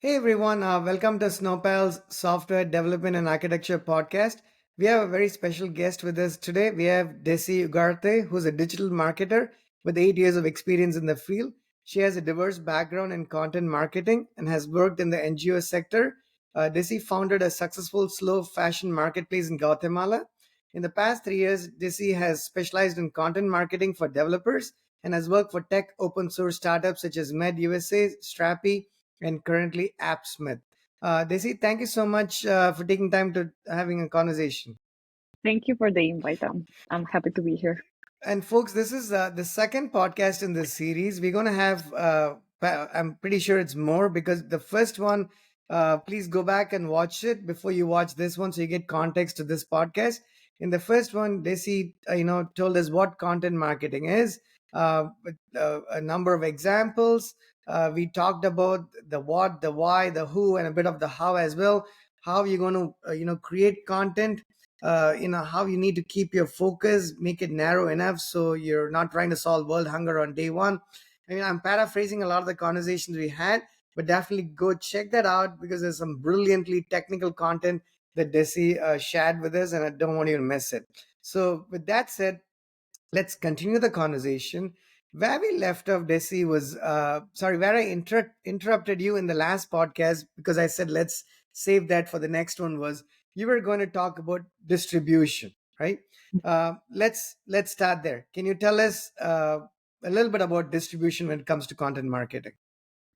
Hey everyone, welcome to Snowpal's Software Development and Architecture podcast. We have a very special guest with us today. We have Dessire Ugarte, who's a digital marketer with 8 years of experience in the field. She has a diverse background in content marketing and has worked in the NGO sector. Desi founded a successful slow fashion marketplace in Guatemala. In the past 3 years, Desi has specialized in content marketing for developers and has worked for tech open source startups such as Med USA, Strappy, and currently AppSmith. Desi, thank you so much for taking time to having a conversation. Thank you for the invite. I'm happy to be here. And folks, this is the second podcast in this series. We're going to have, I'm pretty sure it's more because the first one, please go back and watch it before you watch this one so you get context to this podcast. In the first one, Desi, told us what content marketing is, with a number of examples. We talked about the what, the why, the who, and a bit of the how as well. How you're going to, create content, how you need to keep your focus, make it narrow enough so you're not trying to solve world hunger on day one. I mean, I'm paraphrasing a lot of the conversations we had, but definitely go check that out because there's some brilliantly technical content that Desi shared with us, and I don't want you to miss it. So with that said, let's continue the conversation. Where we left off, Desi, was sorry, where I interrupted you in the last podcast because I said let's save that for the next one. Was you were going to talk about distribution, right? Let's start there. Can you tell us a little bit about distribution when it comes to content marketing?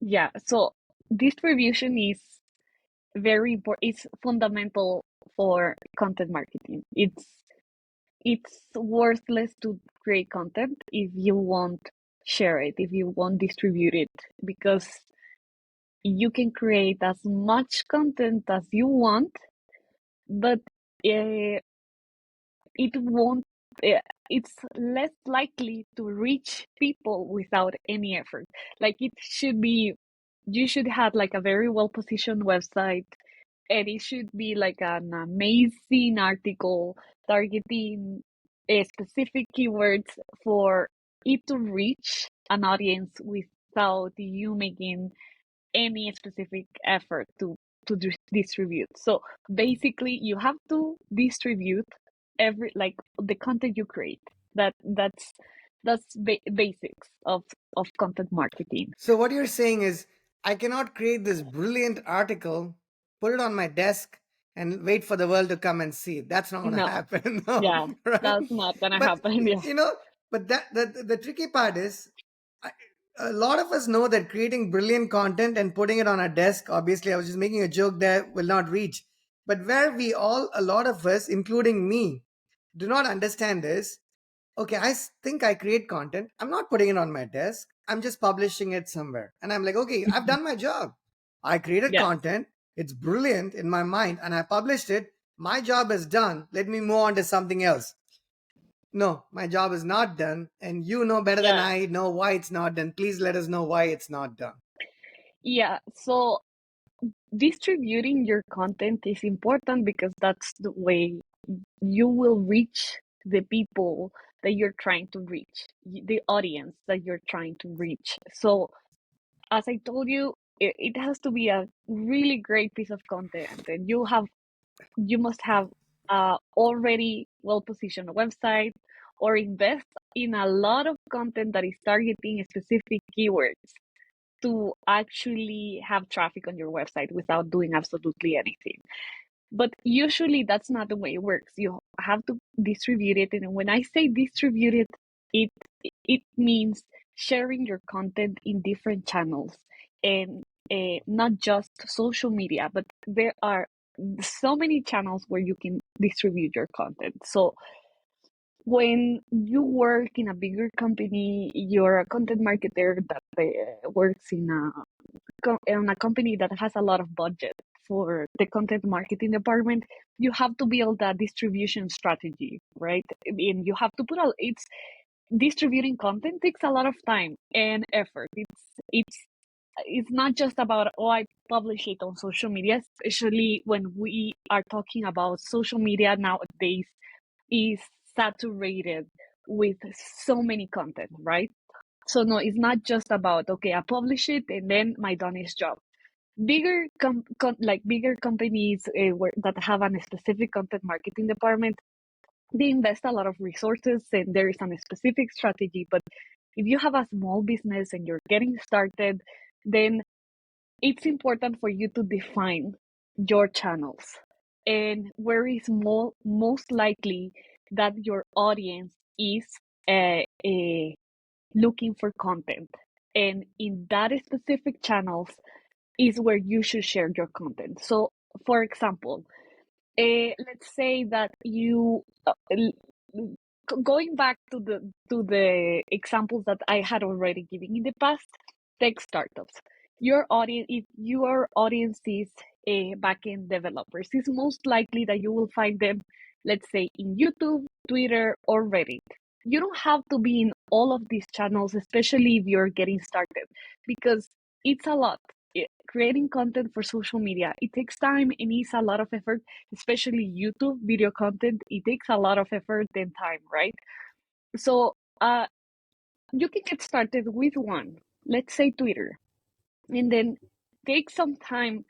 Yeah, so distribution is very important. It's fundamental for content marketing. It's worthless to create content if you won't share it, if you won't distribute it, because you can create as much content as you want, but uh, it won't. It's less likely to reach people without any effort. Like it should be, you should have like a very well positioned website, and it should be like an amazing article targeting specific keywords for it to reach an audience without you making any specific effort to distribute. So basically, you have to distribute every like the content you create. That's basics of content marketing. So what you're saying is I cannot create this brilliant article, put it on my desk, and wait for the world to come and see it. That's not going to No, happen, no, yeah, right? that's not gonna But happen. Yeah, you know, but the tricky part is, I, a lot of us know that creating brilliant content and putting it on our desk. Obviously, I was just making a joke there. Will not reach. But where we all, a lot of us, including me, do not understand is okay, think I create content. I'm not putting it on my desk. I'm just publishing it somewhere. And I'm like, okay, I've done my job. I created yeah, content. It's brilliant in my mind and I published it. My job is done. Let me move on to something else. No, my job is not done. And you know better than yeah, I know why it's not done. Please let us know why it's not done. yeah. So distributing your content is important because that's the way you will reach the people that you're trying to reach, the audience that you're trying to reach. So, as I told you, it has to be a really great piece of content, and you must have already well positioned website or invest in a lot of content that is targeting specific keywords to actually have traffic on your website without doing absolutely anything. But usually that's not the way it works. You have to distribute it. And when I say distribute it, it it means sharing your content in different channels and not just social media, but there are so many channels where you can distribute your content. So when you work in a bigger company, you're a content marketer that works in a company that has a lot of budget for the content marketing department. You have to build a distribution strategy, right? And you have to put all it's distributing content takes a lot of time and effort. It's not just about, oh, I publish it on social media, especially when we are talking about social media nowadays is saturated with so many content, right? So no, it's not just about, okay, I publish it and then my done is job. bigger companies that have a specific content marketing department, they invest a lot of resources and there is a specific strategy. But if you have a small business and you're getting started, then it's important for you to define your channels and where is most likely that your audience is looking for content. And in that specific channels is where you should share your content. So, for example, let's say that you going back to the examples that I had already given in the past, tech startups. Your audience, if your audience is backend developers, it's most likely that you will find them, let's say, in YouTube, Twitter, or Reddit. You don't have to be in all of these channels, especially if you're getting started, because it's a lot. Creating content for social media, it takes time and it's a lot of effort, especially YouTube video content. It takes a lot of effort and time, right? So you can get started with one, let's say Twitter, and then take some time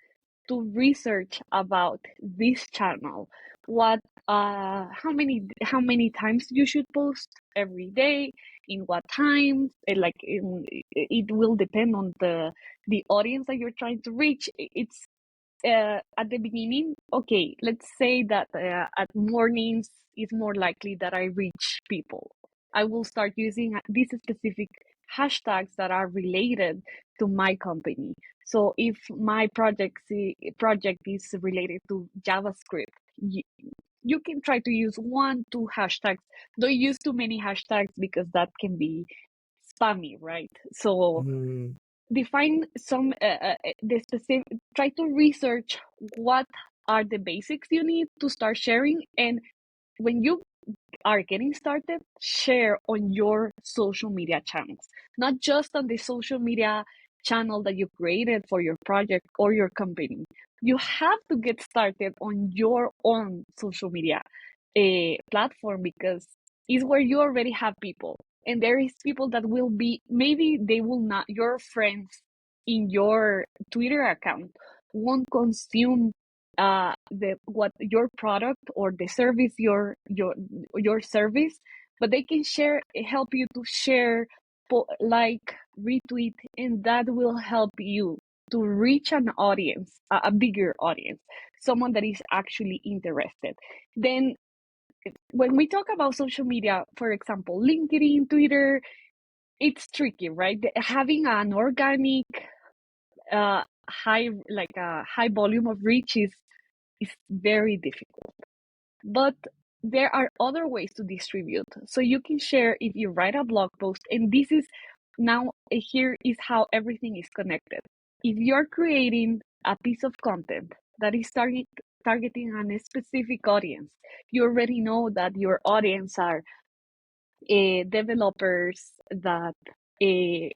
to research about this channel. What how many times you should post every day, in what times, it will depend on the audience that you're trying to reach. It's at the beginning, okay, let's say that at mornings is more likely that I reach people. I will start using these specific hashtags that are related to my company. So if my project is related to JavaScript, you can try to use one, two hashtags. Don't use too many hashtags because that can be spammy, right? So Mm. define some the specific, try to research what are the basics you need to start sharing, and when you are getting started, share on your social media channels, not just on the social media channel that you created for your project or your company. You have to get started on your own social media platform because it's where you already have people. And there is people that will be, maybe they will not, your friends in your Twitter account won't consume the what your product or the service your service, but they can share, help you to share, like, retweet, and that will help you to reach an audience, a bigger audience, someone that is actually interested. Then when we talk about social media, for example, LinkedIn, Twitter, it's tricky, right? Having an organic high volume of reach is very difficult. But there are other ways to distribute. So you can share if you write a blog post, and this is now, here is how everything is connected. If you're creating a piece of content that is targeting a specific audience, you already know that your audience are developers that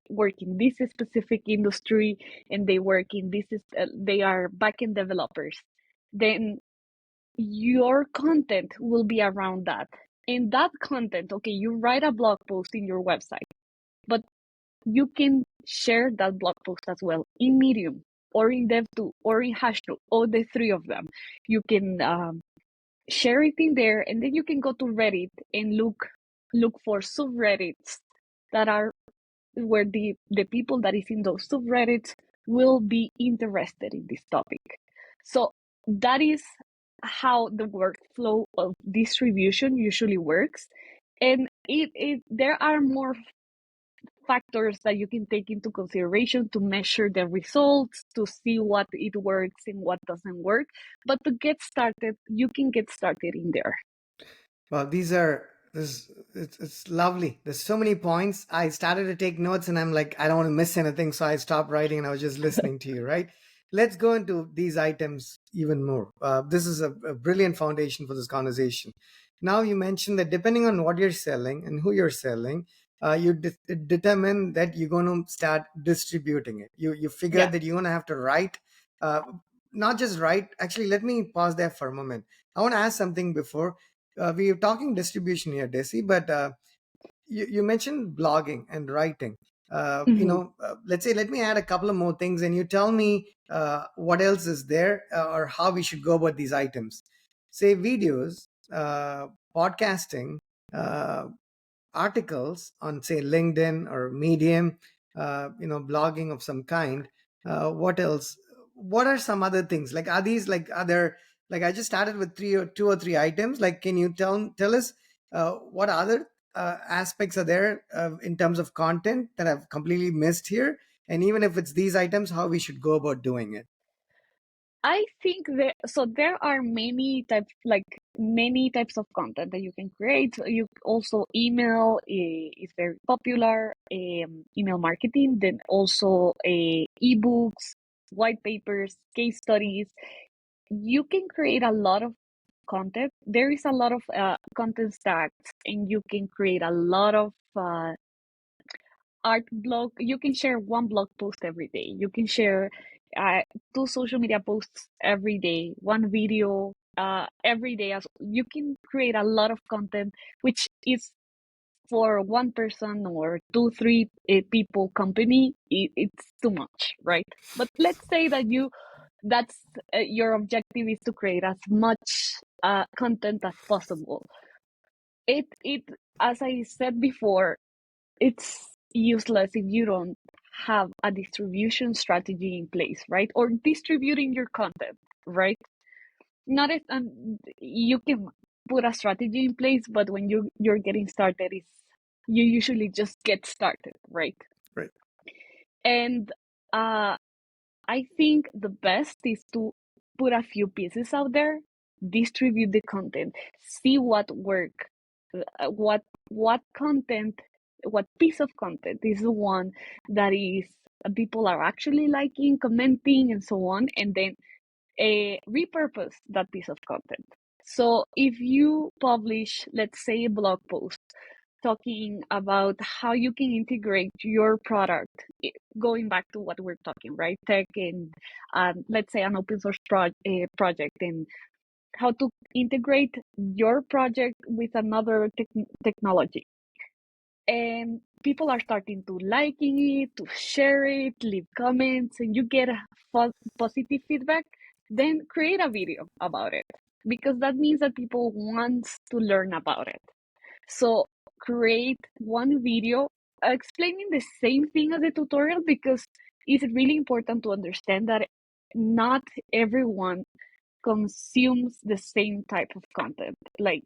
work in this specific industry, and they work in this they are backend developers. Then your content will be around that. And that content, okay, you write a blog post in your website, but you can share that blog post as well in Medium or in Dev2 or in Hashtag, or the three of them. You can share it in there, and then you can go to Reddit and look for subreddits that are where the people that is in those subreddits will be interested in this topic. So that is how the workflow of distribution usually works. And it there are more factors that you can take into consideration to measure the results, to see what it works and what doesn't work. But to get started, you can get started in there. Well, these are this it's lovely. There's so many points. I started to take notes and I'm like, I don't want to miss anything, so I stopped writing and I was just listening to you, right? Let's go into these items even more. This is a brilliant foundation for this conversation. Now, you mentioned that depending on what you're selling and who you're selling, you determine that you're going to start distributing it. You figure Yeah. that you're going to have to write, uh, not just write. Actually, let me pause there for a moment. I want to ask something before we are talking distribution here, Desi, but you mentioned blogging and writing. Mhm. Let's say, let me add a couple of more things, and you tell me what else is there, or how we should go about these items. Say videos, podcasting, uh, articles on, say, LinkedIn or Medium, blogging of some kind. What else? What are some other things? Like, are these like other? Like, I just started with two or three items. Like, can you tell us what other aspects are there in terms of content that I've completely missed here? And even if it's these items, how we should go about doing it? I think there are many types of content that you can create. So you also email is very popular, email marketing, then also ebooks, white papers, case studies. You can create a lot of content. There is a lot of content stacks, and you can create a lot of art blog. You can share one blog post every day. You can share uh, two social media posts every day, one video every day. As you can create a lot of content, which is for one person or two, three people company. It's too much, right? But let's say that that's your objective is to create as much content as possible. It as I said before, it's useless if you don't have a distribution strategy in place, right? Or distributing your content, right? Not if you can put a strategy in place, but when you're getting started, is you usually just get started, right? Right. And uh, I think the best is to put a few pieces out there, distribute the content, see what work, what content, what piece of content is the one that is people are actually liking, commenting, and so on, and then repurpose that piece of content. So if you publish, let's say, a blog post talking about how you can integrate your product, going back to what we're talking, right? Tech and let's say an open source project, and how to integrate your project with another technology. And people are starting to liking it, to share it, leave comments, and you get a positive feedback. Then create a video about it, because that means that people want to learn about it. So create one video explaining the same thing as the tutorial, because it's really important to understand that not everyone consumes the same type of content. Like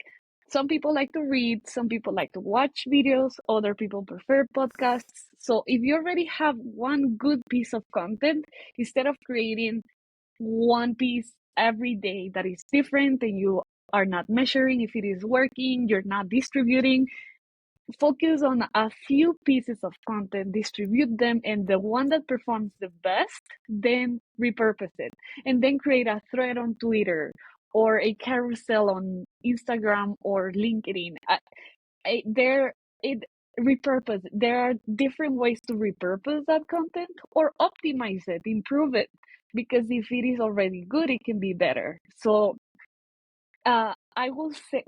some people like to read, some people like to watch videos, other people prefer podcasts. So if you already have one good piece of content, instead of creating one piece every day that is different and you are not measuring if it is working, you're not distributing, focus on a few pieces of content, distribute them, and the one that performs the best, then repurpose it. And then create a thread on Twitter or a carousel on Instagram or LinkedIn. There, it repurpose. There are different ways to repurpose that content or optimize it, improve it. Because if it is already good, it can be better. So uh, I will say,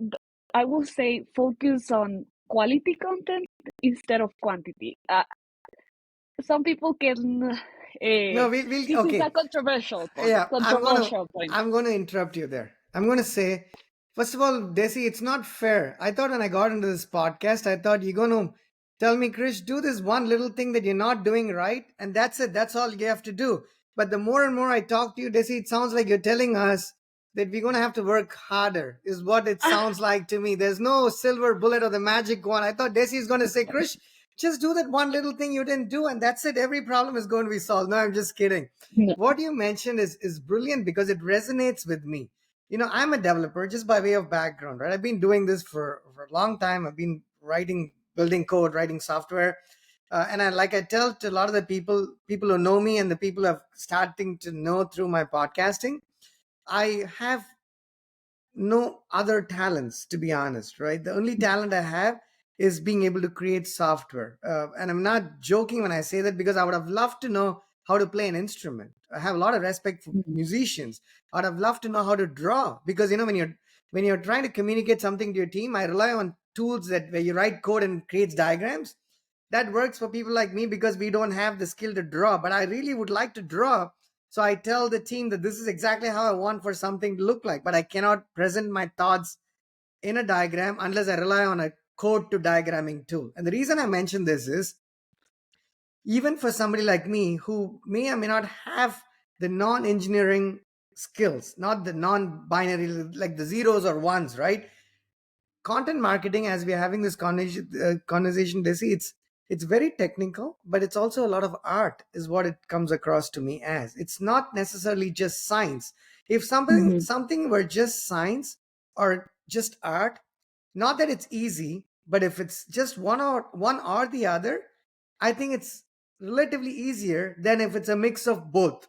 I will say focus on quality content instead of quantity. Some people can. No, we'll This is a okay. controversial point. Yeah, Controversial point. I'm gonna interrupt you there. I'm gonna say, first of all, Desi, it's not fair. I thought when I got into this podcast, I thought you're gonna tell me, Chris, do this one little thing that you're not doing right, and that's it. That's all you have to do. But the more and more I talk to you, Desi, it sounds like you're telling us that we're gonna have to work harder, is what it sounds like to me. There's no silver bullet or the magic one. I thought Desi is gonna say, Chris, just do that one little thing you didn't do, and that's it. Every problem is going to be solved. No, I'm just kidding. No. What you mentioned is brilliant because it resonates with me. I'm a developer just by way of background, right? I've been doing this for a long time. I've been building code, writing software. And I tell to a lot of the people who know me and the people who have starting to know through my podcasting, I have no other talents, to be honest, right? The only talent I have is being able to create software. And I'm not joking when I say that, because I would have loved to know how to play an instrument. I have a lot of respect for Mhm. musicians. I'd have loved to know how to draw, because when you're trying to communicate something to your team, I rely on tools that where you write code and creates diagrams. that works for people like me because we don't have the skill to draw, but I really would like to draw. So I tell the team that this is exactly how I want for something to look like, but I cannot present my thoughts in a diagram unless I rely on a code to diagramming tool. And the reason I mention this is, even for somebody like me who may or may not have the non-engineering skills, not the non-binary, like the zeros or ones, right? Content marketing, as we're having this conversation, Desi, it's very technical, but it's also a lot of art, is what it comes across to me as. It's not necessarily just science. If something Mm-hmm. something were just science or just art, not that it's easy, but if it's just one or the other, I think it's relatively easier than if it's a mix of both.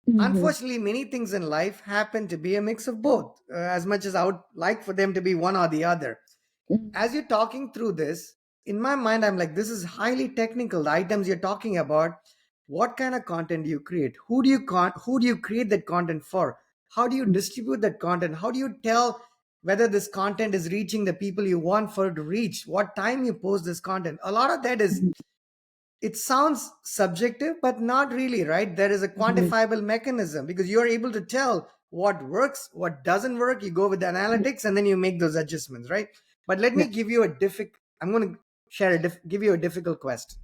Mm-hmm. Unfortunately, many things in life happen to be a mix of both, as much as I would like for them to be one or the other. As you're talking through this, in my mind, I'm like, this is highly technical. The items you're talking about, what kind of content do you create? Who do you create that content for? How do you distribute that content? How do you tell whether this content is reaching the people you want for it to reach? What time you post this content? A lot of that is, it sounds subjective, but not really, right? There is a Mm-hmm. quantifiable mechanism because you're able to tell what works, what doesn't work. You go with the analytics and then you make those adjustments, right? But let me Yeah. give you a I'm going to give you a difficult question.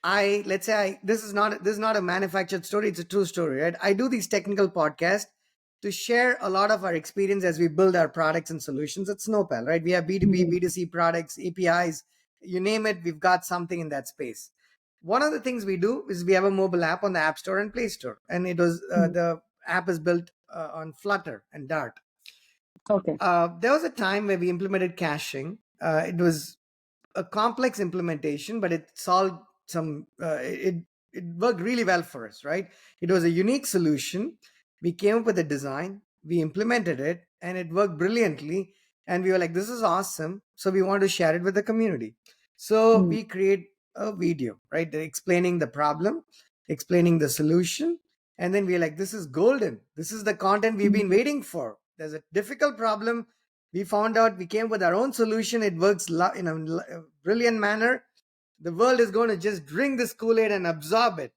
Let's say this is not a manufactured story, it's a true story, right? I do these technical podcasts to share a lot of our experience as we build our products and solutions at Snowpal, right? We have B2B, Mm-hmm. B2C products, APIs, you name it, we've got something in that space. One of the things we do is we have a mobile app on the App Store and Play Store, and the app is built on Flutter and Dart. Okay. There was a time where we implemented caching. It was a complex implementation, but it solved it worked really well for us, right? It was a unique solution. We came up with a design, we implemented it, and it worked brilliantly. And we were like, this is awesome. So we want to share it with the community. So Mm-hmm. we create a video, right? Explaining the problem, explaining the solution. And then we're like, this is golden. This is the content we've been waiting for. There's a difficult problem, we found out, we came with our own solution, it works in a brilliant manner. The world is going to just drink this Kool-Aid and absorb it.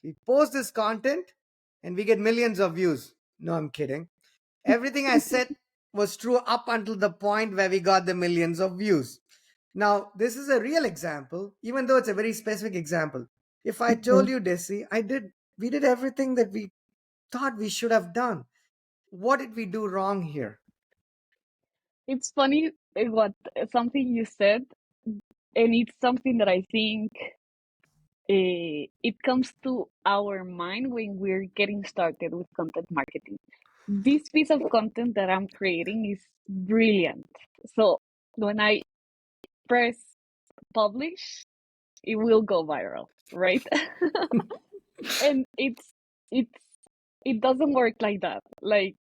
We post this content and we get millions of views. No, I'm kidding. Everything I said was true up until the point where we got the millions of views. Now this is a real example, even though it's a very specific example. If I Mm-hmm. told you, Desi, we did everything that we thought we should have done, what did we do wrong here? It's funny what something you said, and it's something that I think it comes to our mind when we're getting started with content marketing. This piece of content that I'm creating is brilliant. So when I press publish, it will go viral, right? And it's it doesn't work like that. Like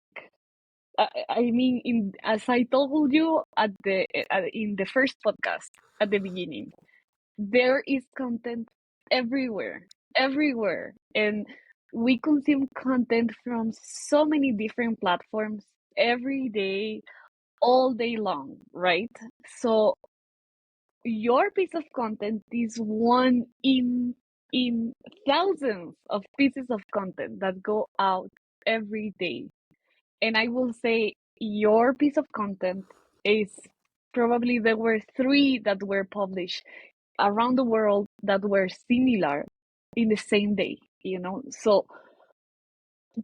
I mean, in as I told you in the first podcast at the beginning, there is content everywhere, everywhere, and we consume content from so many different platforms every day, all day long, right? So your piece of content is one in thousands of pieces of content that go out every day. And I will say your piece of content is probably there were three that were published around the world that were similar in the same day, you know? So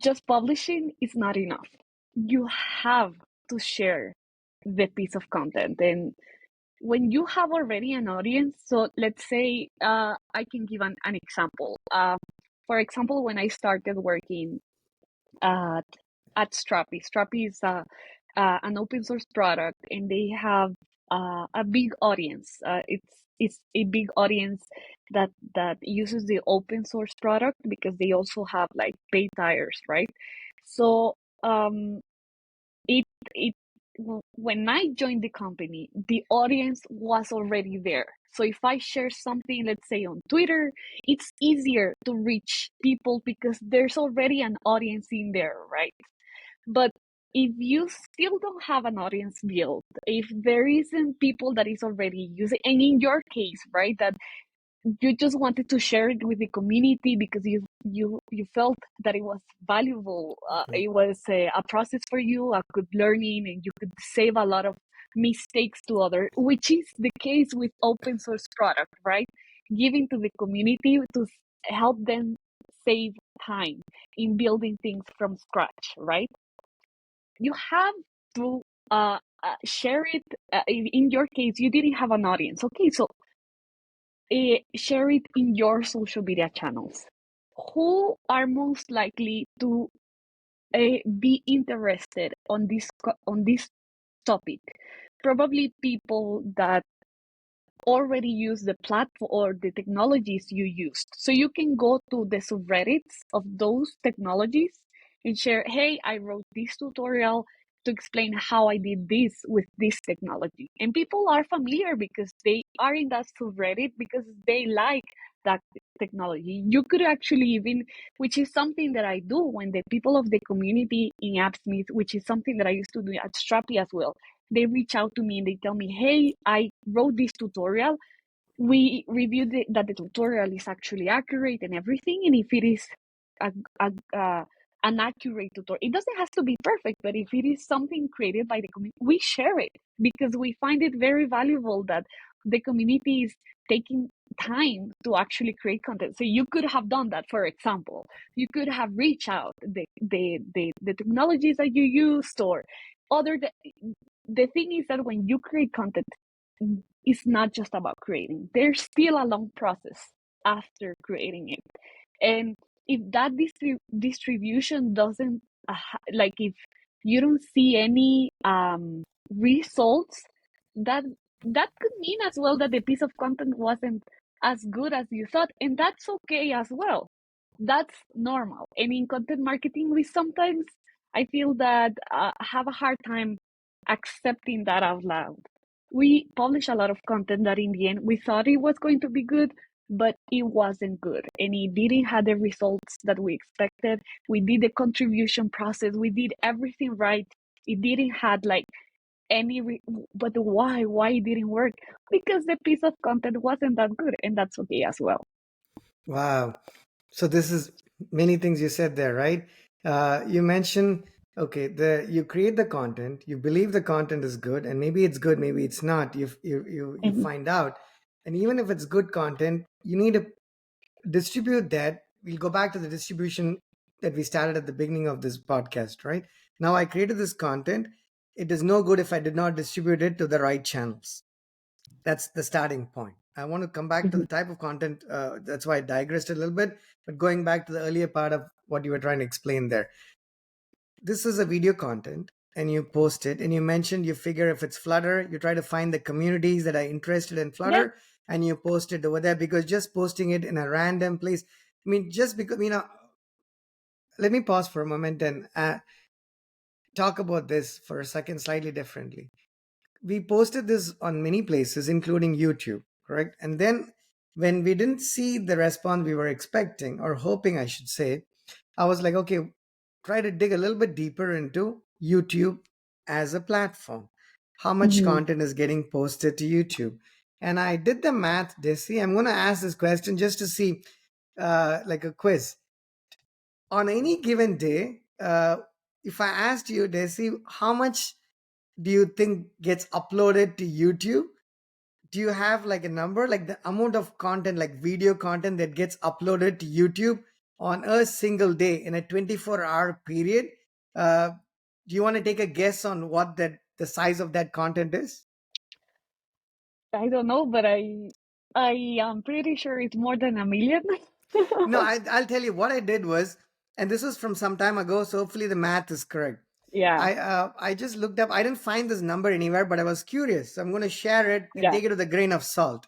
just publishing is not enough. You have to share the piece of content. And when you have already an audience, so let's say I can give an example. For example, when I started working at Strapi. Strapi is an open source product, and they have a big audience. It's a big audience that uses the open source product because they also have like paid tires, right? So it it when I joined the company, the audience was already there. So if I share something, let's say on Twitter, it's easier to reach people because there's already an audience in there, right? But if you still don't have an audience built, if there isn't people that is already using, and in your case, right, that you just wanted to share it with the community because you felt that it was valuable, Okay. it was a process for you, a good learning, and you could save a lot of mistakes to others, which is the case with open source product, right? Giving to the community to help them save time in building things from scratch, right? You have to share it. In your case, you didn't have an audience. Okay, so share it in your social media channels. Who are most likely to be interested on this topic? Probably people that already use the platform or the technologies you used. So you can go to the subreddits of those technologies and share, hey, I wrote this tutorial to explain how I did this with this technology. And people are familiar because they are in that subreddit because they like that technology. You could actually even, which is something that I do when the people of the community in AppSmith, which is something that I used to do at Strappy as well, they reach out to me and they tell me, hey, I wrote this tutorial. We reviewed that the tutorial is actually accurate and everything. And if it is a, a, an accurate tutorial, it doesn't have to be perfect, but if it is something created by the community, we share it because we find it very valuable that the community is taking time to actually create content. So you could have done that, for example. You could have reached out the technologies that you used or other the thing is that when you create content, it's not just about creating. There's still a long process after creating it. And if that distribution doesn't, like if you don't see any results, that that could mean as well that the piece of content wasn't as good as you thought. And that's okay as well. That's normal. And in content marketing, we sometimes, I feel that have a hard time accepting that out loud. We publish a lot of content that in the end we thought it was going to be good, but it wasn't good and it didn't have the results that we expected. We did the contribution process, we did everything right. It didn't had like any but why it didn't work? Because the piece of content wasn't that good, and that's okay as well. Wow. So this is many things you said there, right? You mentioned, okay, you create the content, you believe the content is good, and maybe it's good, maybe it's not. You Mhm. find out, and even if it's good content, you need to distribute that. We'll go back to the distribution that we started at the beginning of this podcast, right? Now I created this content. It is no good if I did not distribute it to the right channels. That's the starting point. I want to come back to Mhm. the type of content. That's why I digressed a little bit. But going back to the earlier part of what you were trying to explain there, this is a video content and you post it and you mentioned you figure if it's Flutter, you try to find the communities that are interested in Yeah, Flutter and you post it over there because just posting it in a random place, I mean, just because, let me pause for a moment and talk about this for a second slightly differently. We posted this on many places, including YouTube, correct? And then when we didn't see the response we were expecting or hoping, I should say, I was like, okay, try to dig a little bit deeper into YouTube as a platform. How much mhm. content is getting posted to YouTube? And I did the math, Desi. I'm going to ask this question just to see, like a quiz. On any given day, if I asked you, Desi, how much do you think gets uploaded to YouTube? Do you have like a number, like the amount of content, like video content that gets uploaded to YouTube on a single day in a 24-hour period? Uh, do you want to take a guess on what the size of that content is? I don't know, but I am pretty sure it's more than a million. No, I'll tell you what I did was, and this was from some time ago, so hopefully the math is correct. Yeah, I just looked up. I didn't find this number anywhere, but I was curious. So I'm going to share it and yeah, take it with a grain of salt.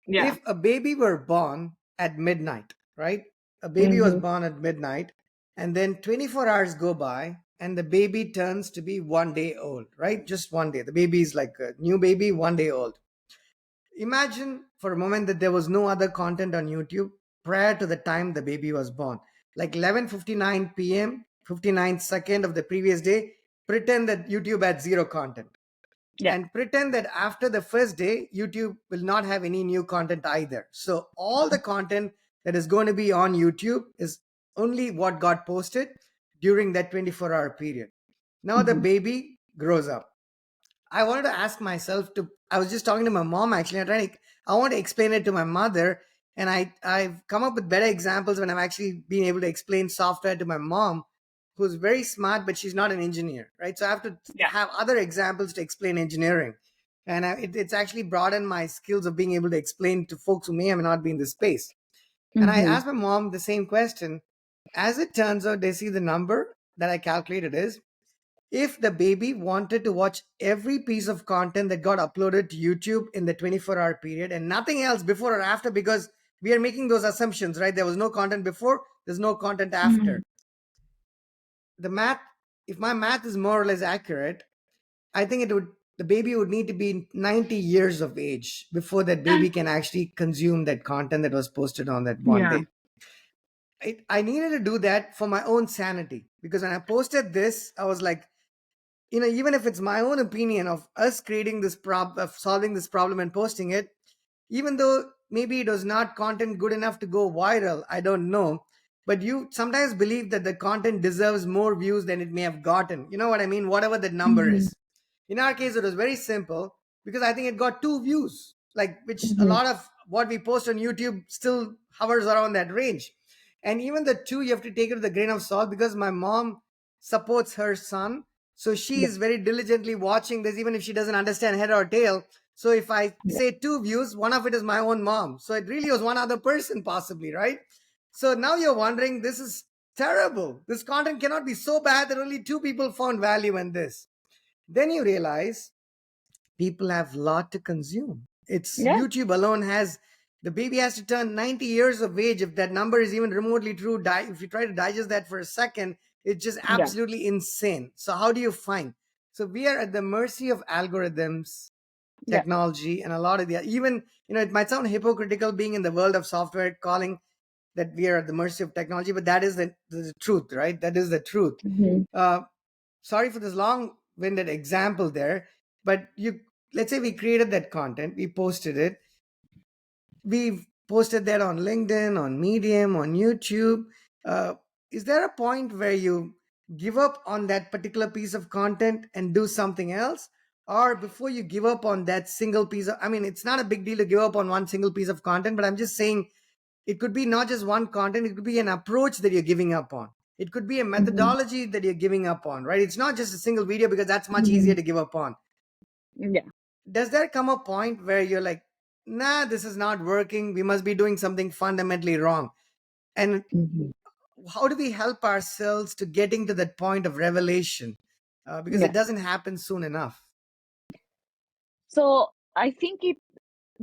yeah. If a baby were born at midnight, right? A baby was Hmm. born at midnight, and then 24 hours go by, and the baby turns to be 1 day old, right? Just 1 day. The baby is like a new baby, 1 day old. Imagine for a moment that there was no other content on YouTube prior to the time the baby was born. Like 11:59 p.m., 59 second of the previous day, pretend that YouTube had zero content, Yeah. and pretend that after the first day, YouTube will not have any new content either. So all the content that is going to be on YouTube is only what got posted during that 24-hour period. Now the Mhm. baby grows up. I wanted to ask myself to. I was just talking to my mom actually. I want to explain it to my mother, and I've come up with better examples when I'm actually being able to explain software to my mom, who's very smart, but she's not an engineer, right? So I have to Yeah. have other examples to explain engineering, and it's actually broadened my skills of being able to explain to folks who may have not been in this space. And I Mhm. asked my mom the same question. As it turns out, they see the number that I calculated is, if the baby wanted to watch every piece of content that got uploaded to YouTube in the 24-hour period and nothing else before or after, because we are making those assumptions, right? There was no content before, there's no content Mhm. after. The math, if my math is more or less accurate, I think the baby would need to be 90 years of age before that baby can actually consume that content that was posted on that one Yeah. day. I needed to do that for my own sanity, because when I posted this, I was like, even if it's my own opinion of us creating this of solving this problem and posting it, even though maybe it was not content good enough to go viral, I don't know, but you sometimes believe that the content deserves more views than it may have gotten. You know what I mean? Whatever the number Mhm. is. In our case, it was very simple, because I think it got 2 views, like, which a Mhm. lot of what we post on YouTube still hovers around that range. And even the two, you have to take it with a grain of salt, because my mom supports her son. So she Yeah. is very diligently watching this, even if she doesn't understand head or tail. So if I Yeah. say 2 views, one of it is my own mom. So it really was one other person, possibly, right? So now you're wondering, this is terrible. This content cannot be so bad that only 2 people found value in this. Then you realize people have a lot to consume. It's Yeah. YouTube alone has, the baby has to turn 90 years of age. If that number is even remotely true, if you try to digest that for a second, it's just Yeah. absolutely insane. So how do you find? So we are at the mercy of algorithms, Yeah. technology, and a lot of the, even, it might sound hypocritical being in the world of software calling that we are at the mercy of technology, but that is the truth, right? That is the truth. Mhm. uh, Sorry for this long-winded example there, but let's say we created that content, we posted it, we've posted that on LinkedIn, on Medium, on YouTube. uh, is there a point where you give up on that particular piece of content and do something else? Or before you give up on that single piece of, I mean, it's not a big deal to give up on one single piece of content, but I'm just saying, it could be not just one content, it could be an approach that you're giving up on. It could be a Mhm. methodology that you're giving up on, right? It's not just a single video, because that's much easier Mhm. to give up on. Yeah. Does there come a point where you're like, nah, this is not working, we must be doing something fundamentally wrong? And Mhm. how do we help ourselves to getting to that point of revelation? Because it Yeah. doesn't happen soon enough. So I think it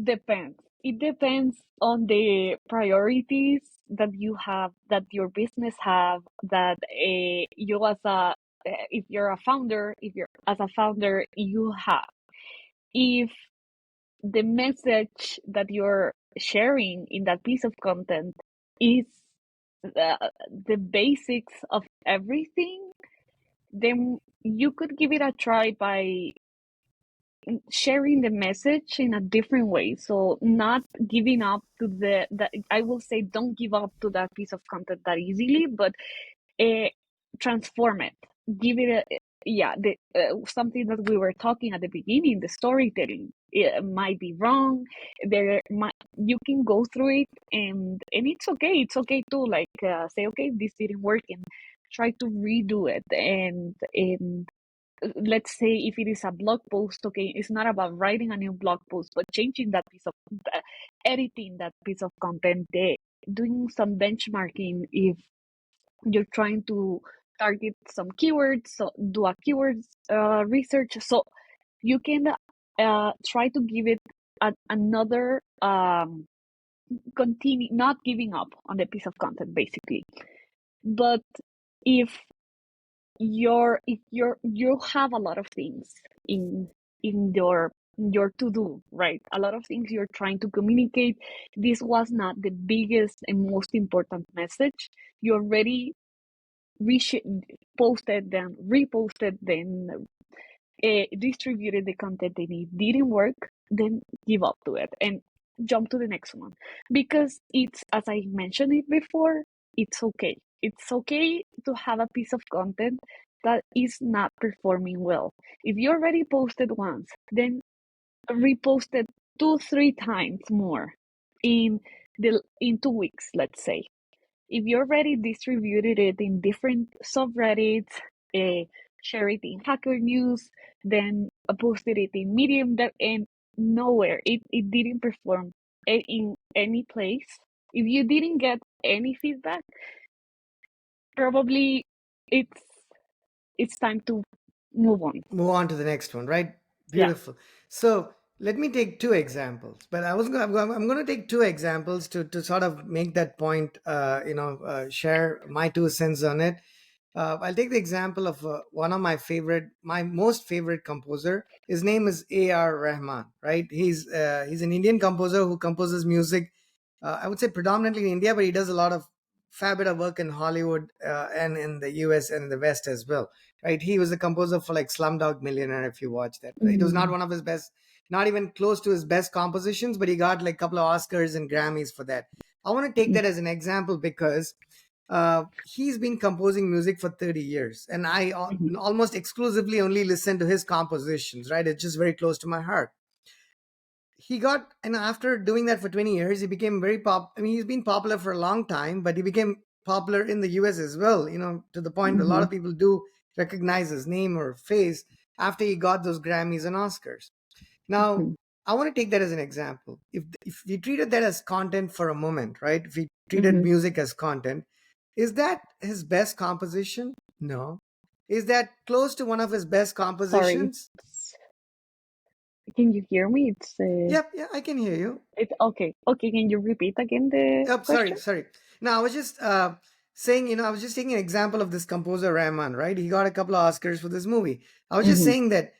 depends. It depends on the priorities that you have, that your business have, that you as a, if you're a founder, if you're as a founder, you have. If the message that you're sharing in that piece of content is the basics of everything, then you could give it a try by sharing the message in a different way. So not giving up to the I will say, don't give up to that piece of content that easily, but uh, transform it. Give it a, yeah, the something that we were talking at the beginning, the storytelling. It might be wrong. You can go through it, and it's okay. It's okay to like say, okay, this didn't work, and try to redo it. And let's say if it is a blog post, okay, it's not about writing a new blog post, but changing that piece of editing that piece of content, doing some benchmarking if you're trying to target some keywords, so do a keywords research, so you can try to give it another continue, not giving up on the piece of content basically. But if you have a lot of things in your to do, right? A lot of things you're trying to communicate. This was not the biggest and most important message. You already posted, then reposted, then distributed the content and it didn't work, then give up to it and jump to the next one. Because it's, as I mentioned it before, it's okay. It's okay to have a piece of content that is not performing well. If you already posted once, then repost it 2-3 times more in 2 weeks, let's say. If you already distributed it in different subreddits, share it in Hacker News, then posted it in Medium, and nowhere it didn't perform in any place. If you didn't get any feedback, probably it's it's time to move on. Move on to the next one, right? Yeah. Beautiful. So let me take two examples, but I'm going to take two examples to sort of make that point, share my 2 cents on it. I'll take the example of one of my most favorite composer. His name is A.R. Rahman, right? He's an Indian composer who composes music. I would say predominantly in India, but he does a lot of fair bit of work in Hollywood and in the US and in the West as well, right? He was a composer for like Slumdog Millionaire. If you watch that, it was not Mm-hmm. one of his best, not even close to his best compositions, but he got like a couple of Oscars and Grammys for that. I want to take that as an example because he's been composing music for 30 years and I Mm-hmm. almost exclusively only listen to his compositions, right? It's just very close to my heart. He got, and after doing that for 20 years, he became very I mean, he's been popular for a long time, but he became popular in the US as well, to the point a lot Mm-hmm. of people do recognize his name or face after he got those Grammys and Oscars. Now, Mm-hmm. I want to take that as an example. If we treated that as content for a moment, right? If we treated Mm-hmm. music as content, is that his best composition? No. Is that close to one of his best Sorry. compositions? Can you hear me? Yep, yeah, I can hear you. It's okay. Okay, can you repeat again the Yep, sorry, question? sorry. Now, I was just saying, I was just taking an example of this composer Rahman, right? He got a couple of Oscars for this movie. I was just Mm-hmm. saying that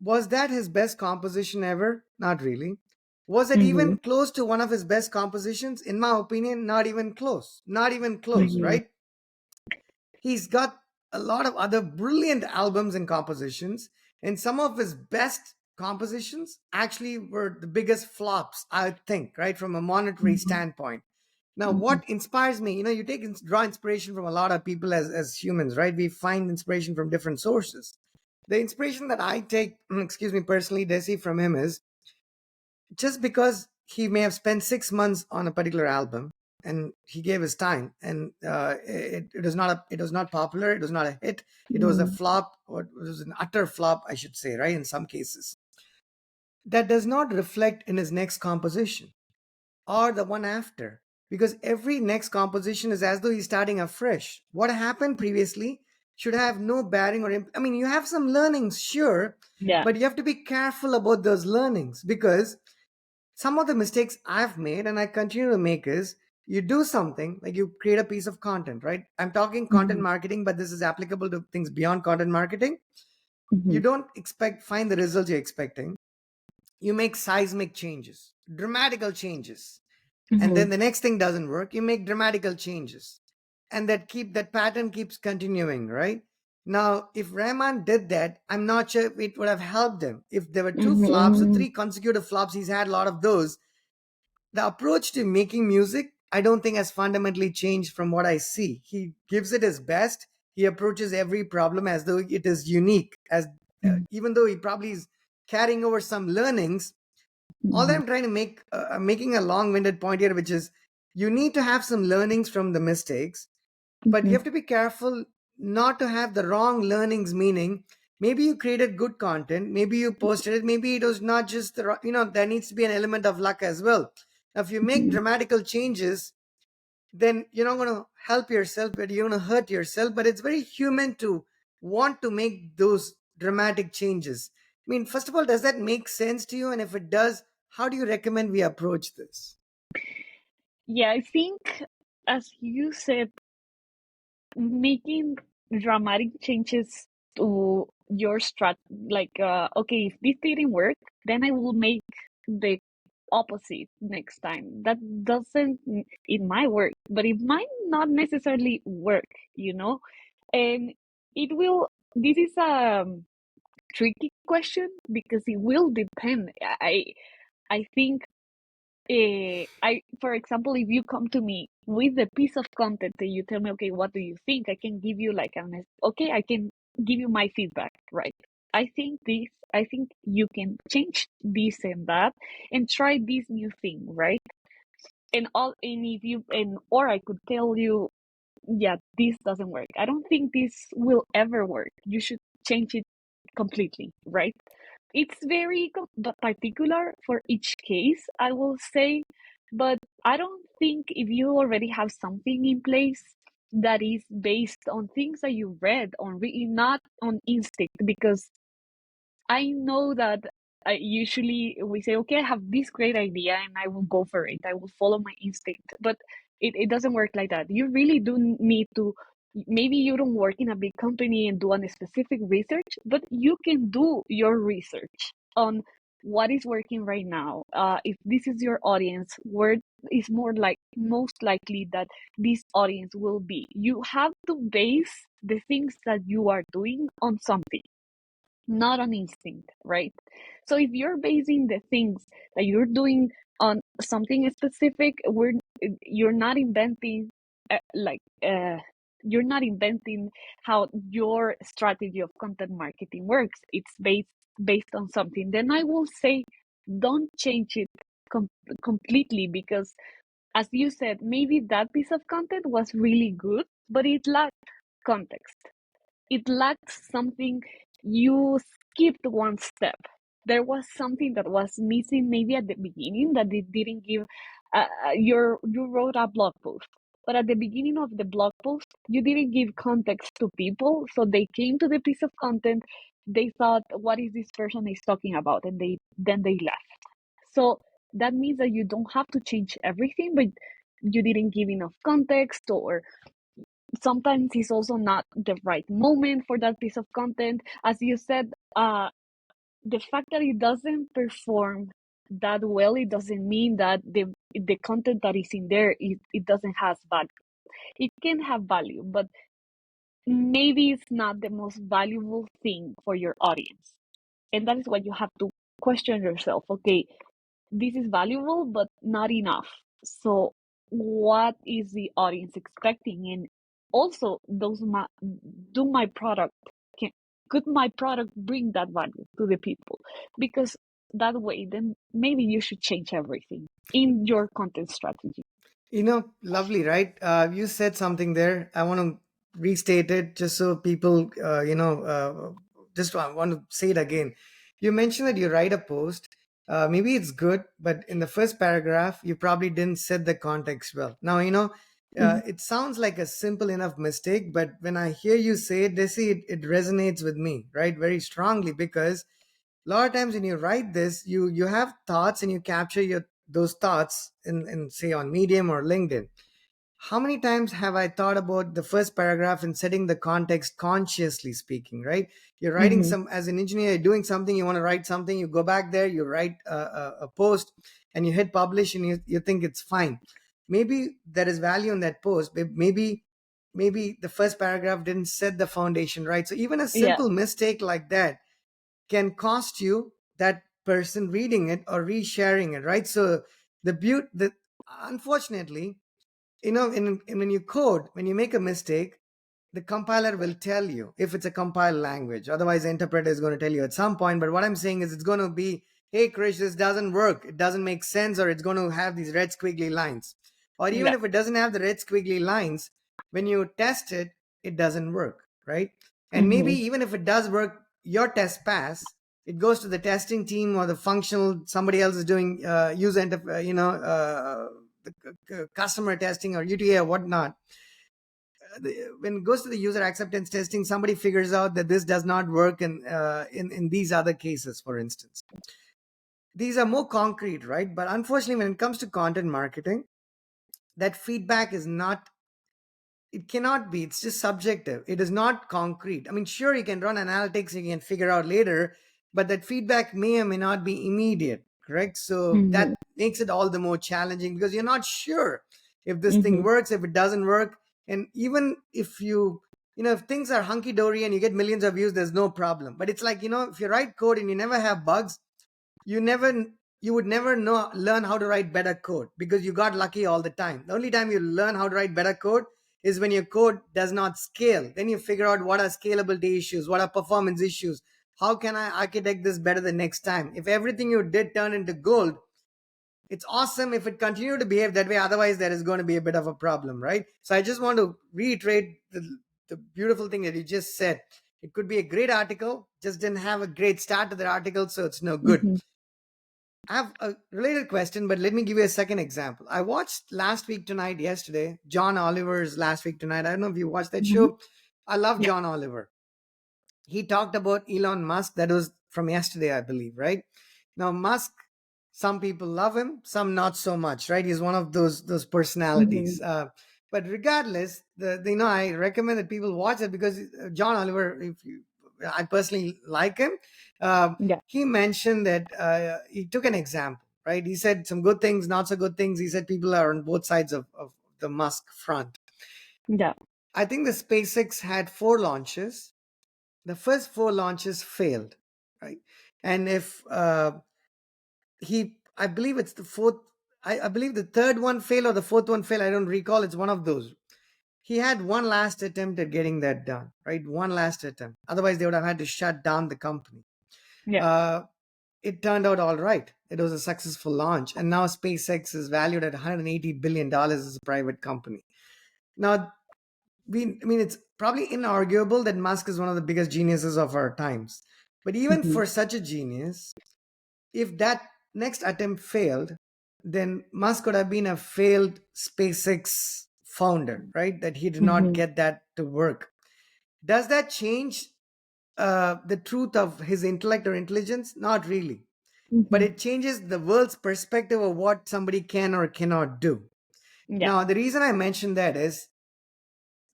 was that his best composition ever? Not really. Was it Mm-hmm. even close to one of his best compositions? In my opinion, not even close. Not even close, Mm-hmm. right? He's got a lot of other brilliant albums and compositions, and some of his best compositions actually were the biggest flops, I think, right, from a monetary standpoint. Now, Mm-hmm. what inspires me, you take draw inspiration from a lot of people as humans, right? We find inspiration from different sources. The inspiration that I take, excuse me, personally, Desi, from him is just because he may have spent 6 months on a particular album and he gave his time and it was not popular, it was not a hit, it was a Mm-hmm. flop, or it was an utter flop, I should say, right, in some cases. That does not reflect in his next composition or the one after, because every next composition is as though he's starting afresh. What happened previously should have no bearing I mean, you have some learnings, sure, Yeah. but you have to be careful about those learnings, because some of the mistakes I've made and I continue to make is you do something like you create a piece of content, right? I'm talking content Mm-hmm. marketing, but this is applicable to things beyond content marketing. Mm-hmm. You don't find the results you're expecting. You make seismic changes, dramatical changes, and Mm-hmm. then the next thing doesn't work. You make dramatical changes, and that pattern keeps continuing, right? Now, if Rahman did that, I'm not sure if it would have helped him. If there were two flops or Mm-hmm. three consecutive flops, he's had a lot of those. The approach to making music, I don't think has fundamentally changed from what I see. He gives it his best. He approaches every problem as though it is unique, as even though he probably is carrying over some learnings. All Mm-hmm. I'm trying to I'm making a long-winded point here, which is you need to have some learnings from the mistakes, but you Mm-hmm. have to be careful not to have the wrong learnings. Meaning, maybe you created good content, maybe you posted it, maybe it was not just there needs to be an element of luck as well. Now, if you make Mm-hmm. dramatical changes, then you're not going to help yourself, but you're going to hurt yourself. But it's very human to want to make those dramatic changes. I mean, first of all, does that make sense to you? And if it does, how do you recommend we approach this? Yeah, I think, as you said, making dramatic changes to your strat, like, okay, if this didn't work, then I will make the opposite next time. That doesn't, it might work, but it might not necessarily work, you know? And it will, this is a tricky question because it will depend. I think for example, if you come to me with a piece of content and you tell me, okay, what do you think? I can give you like okay, I can give you my feedback, right? I think you can change this and that and try this new thing, right? And if you, and, or I could tell you, yeah, this doesn't work. I don't think this will ever work. You should change it completely, right? It's very particular for each case, I will say, but I don't think if you already have something in place that is based on things that you read on not on instinct, because I know that usually we say, okay, I have this great idea and I will go for it. I will follow my instinct. But it doesn't work like that. You really do need to, maybe you don't work in a big company and do a specific research, but you can do your research on what is working right now. If this is your audience, where is more like most likely that this audience will be. You have to base the things that you are doing on something, not on instinct, right? So if you're basing the things that you're doing on something specific, you're not inventing like you're not inventing how your strategy of content marketing works. It's based on something. Then I will say, don't change it com- completely, because as you said, maybe that piece of content was really good, but it lacked context. It lacked something. You skipped one step. There was something that was missing maybe at the beginning that it didn't give. You wrote a blog post, but at the beginning of the blog post you didn't give context to people, so they came to the piece of content, they thought, what is this person is talking about, and they left. So that means that you don't have to change everything, but you didn't give enough context, or sometimes it's also not the right moment for that piece of content. As you said, the fact that it doesn't perform that well, it doesn't mean that the content that is in there, it doesn't have value. It can have value, but maybe it's not the most valuable thing for your audience. And that is what you have to question yourself. Okay, this is valuable, but not enough. So, what is the audience expecting? And also, do my product can could my product bring that value to the people? Because that way, then maybe you should change everything in your content strategy. Lovely, right? You said something there. I want to restate it just so people, just want to say it again. You mentioned that you write a post. Maybe it's good, but in the first paragraph, you probably didn't set the context well. Now, Mhm. it sounds like a simple enough mistake, but when I hear you say it, Desi, it resonates with me, right? Very strongly, because a lot of times when you write this, you have thoughts and you capture those thoughts in say on Medium or LinkedIn. How many times have I thought about the first paragraph and setting the context, consciously speaking, right? You're writing Mhm. some, as an engineer, you're doing something, you want to write something, you go back there, you write a post, and you hit publish, and you think it's fine. Maybe there is value in that post, but maybe the first paragraph didn't set the foundation right. So even a Yeah. simple mistake like that can cost you that person reading it or resharing it, right? So the unfortunately, when you code, when you make a mistake, the compiler will tell you if it's a compiled language. Otherwise, the interpreter is going to tell you at some point. But what I'm saying is, it's going to be, hey, Krish, this doesn't work. It doesn't make sense, or it's going to have these red squiggly lines. Or even Yeah. if it doesn't have the red squiggly lines, when you test it, it doesn't work, right? And maybe Mhm. even if it does work, your test pass, it goes to the testing team or the functional, somebody else is doing the customer testing or UTA or whatnot. When it goes to the user acceptance testing, somebody figures out that this does not work in these other cases, for instance. These are more concrete, right? But unfortunately, when it comes to content marketing, that feedback is not, it cannot be, it's just subjective. It is not concrete. I mean, sure, you can run analytics, you can figure out later, but that feedback may or may not be immediate. correct? So Mhm. that makes it all the more challenging because you're not sure if this thing Mhm. works, if it doesn't work. And even if if things are hunky dory and you get millions of views, there's no problem. But it's like, if you write code and you never have bugs, you never you would never know learn how to write better code because you got lucky all the time. The only time you learn how to write better code is when your code does not scale. Then you figure out what are scalability issues, what are performance issues, how can I architect this better the next time. If everything you did turned into gold, it's awesome if it continued to behave that way. Otherwise there is going to be a bit of a problem, right? So I just want to reiterate the beautiful thing that you just said. It could be a great article, just didn't have a great start to the article, so it's no good. Mhm. I have a related question, but let me give you a second example. I watched Last Week Tonight yesterday, John Oliver's Last Week Tonight. I don't know if you watched that Mhm. show. I love Yeah. John Oliver. He talked about Elon Musk. That was from yesterday, I believe, right? Now, Musk, some people love him, some not so much, right? He's one of those Mhm. personalities. But regardless, I recommend that people watch it because John Oliver, I personally like him. Yeah. He mentioned that he took an example, right? He said some good things, not so good things. He said people are on both sides of the Musk front. Yeah. I think the SpaceX had 4 launches. The first 4 launches failed, right? And if I believe it's the fourth, I believe the third one failed or the fourth one failed, I don't recall. It's one of those. He had one last attempt at getting that done, right? One last attempt. Otherwise they would have had to shut down the company. Yeah. uh, it turned out all right. It was a successful launch, and now SpaceX is valued at $180 billion as a private company. Now, it's probably inarguable that Musk is one of the biggest geniuses of our times. But even Mhm. for such a genius, if that next attempt failed, then Musk could have been a failed SpaceX founder, right? That he did not Mhm. get that to work. Does that change the truth of his intellect or intelligence? Not really. But Mhm. it changes the world's perspective of what somebody can or cannot do. Yeah. Now, the reason I mention that is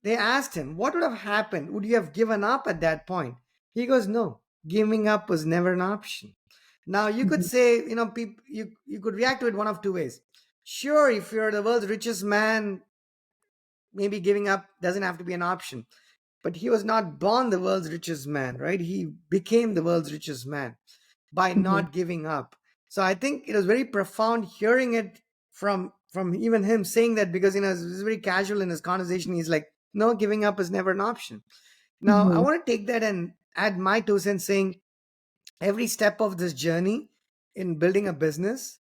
they asked him, what would have happened? Would you have given up at that point? He goes, no, giving up was never an option. Now, you could Mhm. say, people, you could react to it one of two ways. Sure, if you're the world's richest man, maybe giving up doesn't have to be an option. But he was not born the world's richest man, right? He became the world's richest man by Mhm. not giving up. So I think it was very profound hearing it from even him saying that, because it's very casual in his conversation. He's like, no, giving up is never an option. Now I Mhm. want to take that and add my 2 cents, saying every step of this journey in building a business,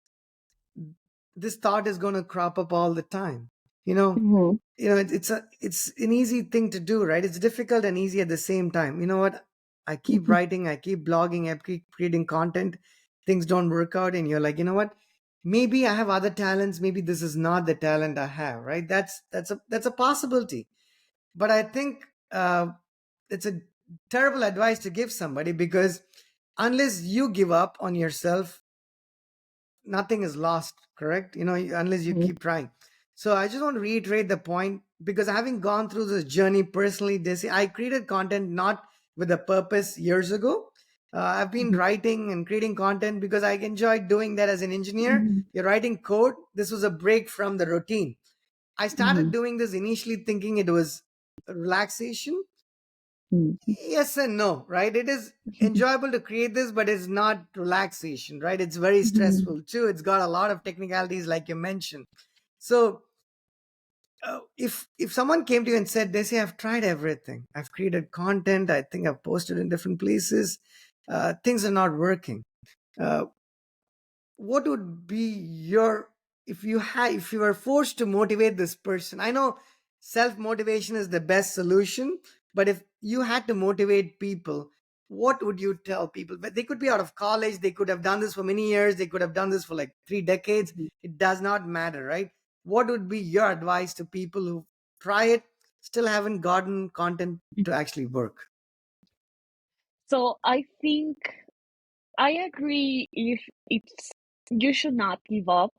this thought is going to crop up all the time. You know, Mhm. it's an easy thing to do, right? It's difficult and easy at the same time. You know what? I keep Mhm. writing, I keep blogging, I keep creating content. Things don't work out, and you're like, you know what? Maybe I have other talents. Maybe this is not the talent I have, right? That's a possibility. But I think it's a terrible advice to give somebody, because unless you give up on yourself, nothing is lost, correct? Unless you Mhm. keep trying. So I just want to reiterate the point, because having gone through this journey personally, I created content not with a purpose years ago. I've been Mhm. writing and creating content because I enjoyed doing that as an engineer. Mhm. You're writing code. This was a break from the routine. I started Mhm. doing this initially thinking it was relaxation. Mhm. Yes and no, right? It is enjoyable to create this, but it's not relaxation, right? It's very Mhm. stressful too. It's got a lot of technicalities, like you mentioned. So if someone came to you and said, they say, I've tried everything, I've created content, I think I've posted in different places, things are not working, uh, what would be your, if you were forced to motivate this person? I know self motivation is the best solution, but if you had to motivate people, what would you tell people? But they could be out of college, they could have done this for many years, they could have done this for like 3 decades. Mhm. It does not matter, right? What would be your advice to people who try it, still haven't gotten content to actually work? So I think I agree if it's you should not give up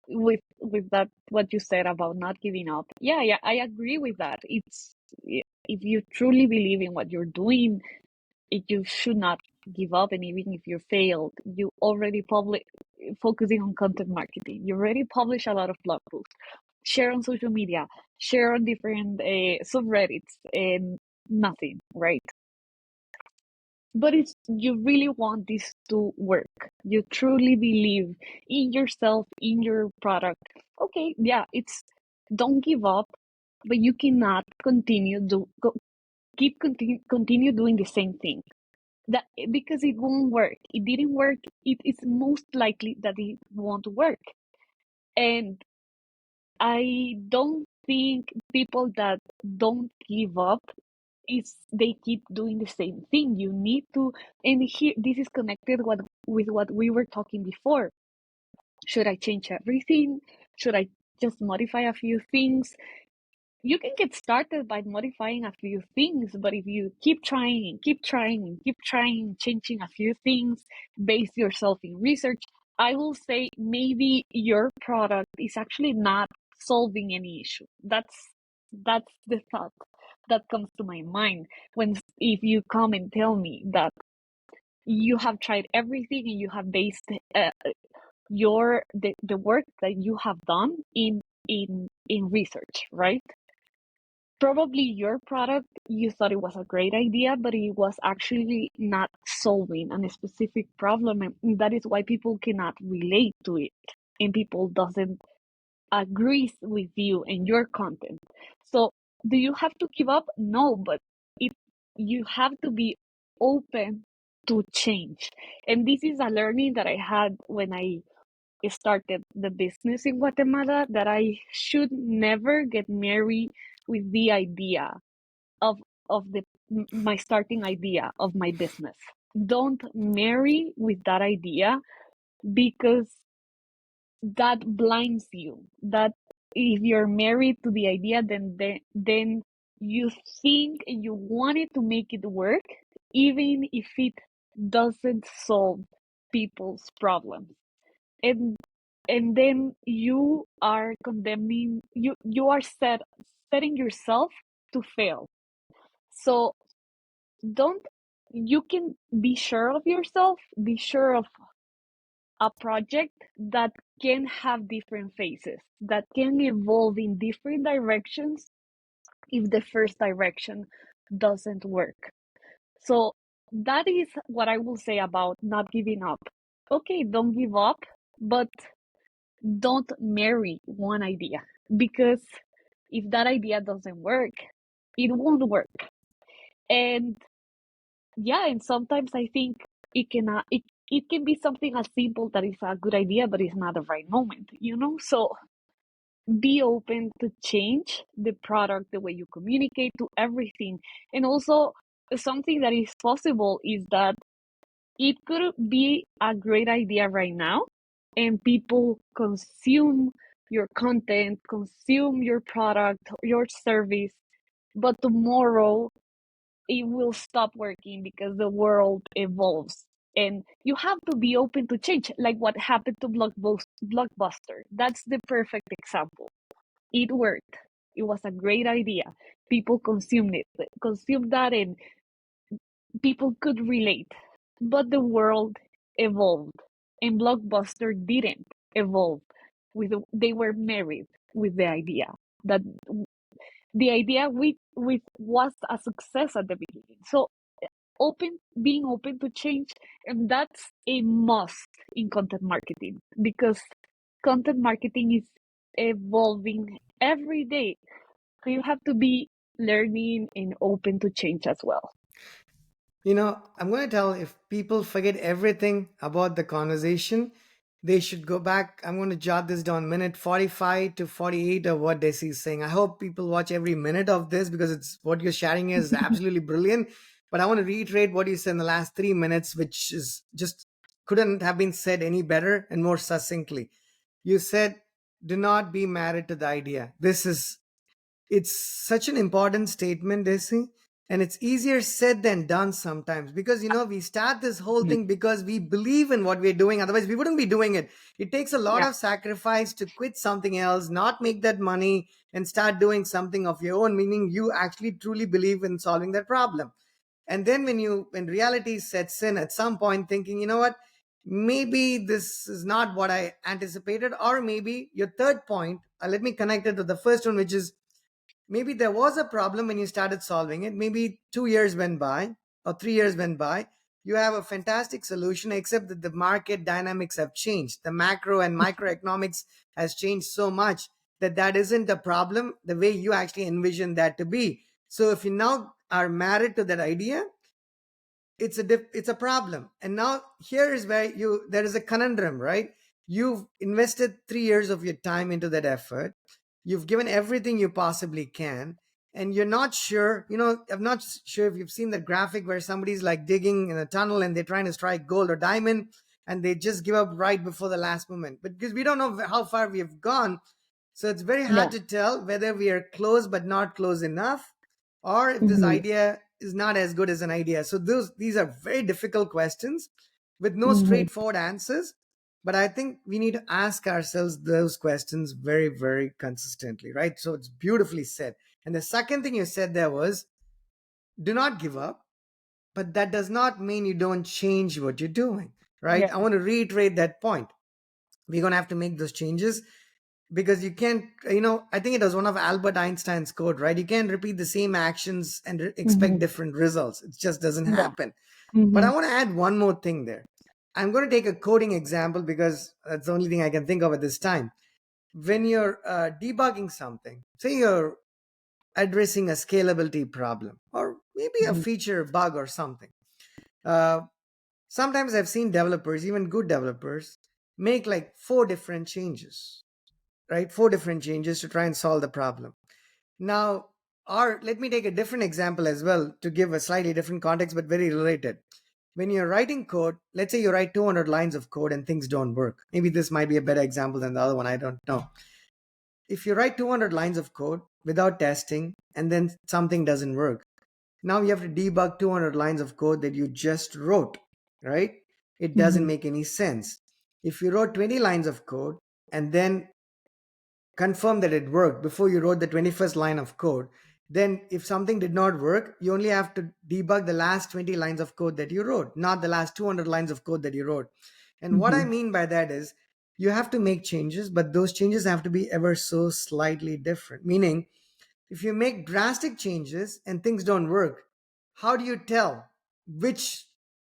with that what you said about not giving up. Yeah, yeah, I agree with that. If you truly believe in what you're doing, you should not give up, and even if you failed, you already public. focusing on content marketing. You already publish a lot of blog posts, share on social media, share on different subreddits, and nothing, right? But it's you really want this to work. You truly believe in yourself, in your product. Okay, yeah, it's don't give up, but you cannot continue doing the same thing. That because it won't work. It didn't work. It is most likely that it won't work. And I don't think people that don't give up is they keep doing the same thing. You need to, and here this is connected with what we were talking before. Should I change everything? Should I just modify a few things? You can get started by modifying a few things, but if you keep trying and keep trying and keep trying, changing a few things, base yourself in research, I will say maybe your product is actually not solving any issue. That's the thought that comes to my mind when if you come and tell me that you have tried everything and you have based the work that you have done in research, right? Probably your product, you thought it was a great idea, but it was actually not solving a specific problem. And that is why people cannot relate to it. And people doesn't agree with you and your content. So do you have to give up? No, but if you have to be open to change. And this is a learning that I had when I started the business in Guatemala, that I should never get married with the idea of the my starting idea of my business. Don't marry with that idea, because that blinds you. That if you're married to the idea, then you think and you wanted to make it work, even if it doesn't solve people's problems. And then you are condemning you are setting yourself to fail. So don't you can be sure of yourself, be sure of a project that can have different phases, that can evolve in different directions if the first direction doesn't work. So that is what I will say about not giving up. Okay, don't give up, but don't marry one idea, because if that idea doesn't work, it won't work. And yeah, and sometimes I think it can be something as simple that is a good idea, but it's not the right moment, you know? So be open to change the product, the way you communicate, to everything. And also, something that is possible is that it could be a great idea right now, and people consume your content, consume your product, your service, but tomorrow it will stop working because the world evolves. And you have to be open to change, like what happened to Blockbuster. That's the perfect example. It worked. It was a great idea. People consumed that, and people could relate. But the world evolved, and Blockbuster didn't evolve. They were married with the idea that the idea with was a success at the beginning. So being open to change, and that's a must in content marketing, because content marketing is evolving every day. So you have to be learning and open to change as well. I'm going to tell if people forget everything about the conversation, they should go back. I'm going to jot this down, minute 45 to 48 of what Desi is saying. I hope people watch every minute of this because it's what you're sharing is absolutely brilliant. But I want to reiterate what you said in the last 3 minutes, which is just couldn't have been said any better and more succinctly. You said, do not be married to the idea. It's such an important statement, Desi, and it's easier said than done sometimes because we start this whole thing because we believe in what we're doing. Otherwise, we wouldn't be doing it. It takes a lot Yeah. of sacrifice to quit something else, not make that money, and start doing something of your own. Meaning, you actually truly believe in solving that problem. And then when reality sets in at some point, thinking, you know what? maybe this is not what I anticipated. Or maybe your third point, let me connect it to the first one, which is maybe there was a problem when you started solving it. Maybe 2 years went by or 3 years went by. You have a fantastic solution, except that the market dynamics have changed. The macro and microeconomics has changed so much that that isn't a problem the way you actually envision that to be. So if you now are married to that idea, it's a problem. And now here is where you there is a conundrum, right? You've invested 3 years of your time into that effort. You've given everything you possibly can, and you're not sure. I'm not sure if you've seen the graphic where somebody's like digging in a tunnel and they're trying to strike gold or diamond, and they just give up right before the last moment. But because we don't know how far we have gone, so it's very hard Yeah. to tell whether we are close but not close enough, or if this Hmm. idea is not as good as an idea. So these are very difficult questions with no Hmm. straightforward answers. But I think we need to ask ourselves those questions very, very consistently, right? So it's beautifully said. And the second thing you said there was, do not give up, but that does not mean you don't change what you're doing, right? Yeah. I want to reiterate that point. We're going to have to make those changes, because you can't, I think it was one of Albert Einstein's quote, right? You can't repeat the same actions and expect Hmm. different results. It just doesn't Yeah. happen. But Hmm. I want to add one more thing there. I'm going to take a coding example because that's the only thing I can think of at this time. When you're debugging something, say you're addressing a scalability problem or maybe a Hmm. feature bug or something, uh, sometimes I've seen developers, even good developers, make like four different changes, right? Four different changes to try and solve the problem. Now, or let me take a different example as well to give a slightly different context, but very related. When you're writing code, let's say you write 200 lines of code and things don't work. Maybe this might be a better example than the other one. I don't know. If you write 200 lines of code without testing and then something doesn't work, now you have to debug 200 lines of code that you just wrote, right? It doesn't Hmm. make any sense. If you wrote 20 lines of code and then confirm that it worked before you wrote the 21st line of code, then if something did not work, you only have to debug the last 20 lines of code that you wrote, not the last 200 lines of code that you wrote. And what I Hmm. mean by that is you have to make changes, but those changes have to be ever so slightly different. Meaning, if you make drastic changes and things don't work, how do you tell which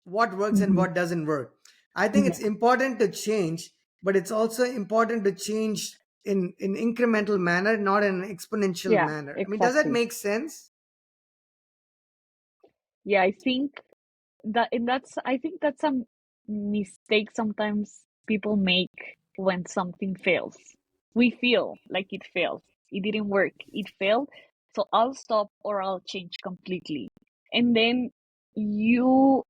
what works and Hmm. what doesn't work? I think it's Yeah. important to change, but it's also important to change in incremental manner, not in an exponential Yeah. manner. I mean, does that Exactly. make sense? Yeah. I think that's a mistake sometimes people make when something fails. We feel like it fails. It didn't work. It failed. So I'll stop or I'll change completely. And then you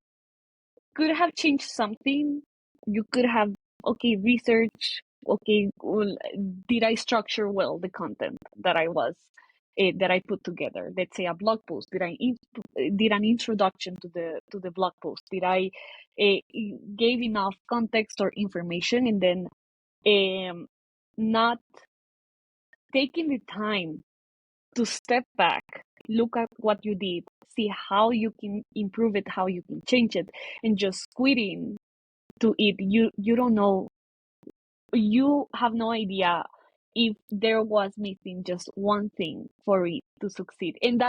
could have changed something. You could have, okay, research. Okay, well, did I structure well the content that that I put together? Let's say a blog post. Did an introduction to the blog post? Did I gave enough context or information, and then um, not taking the time to step back, look at what you did, see how you can improve it, how you can change it, and just quitting to it. You don't know, you have no idea if there was missing just one thing for it to succeed. And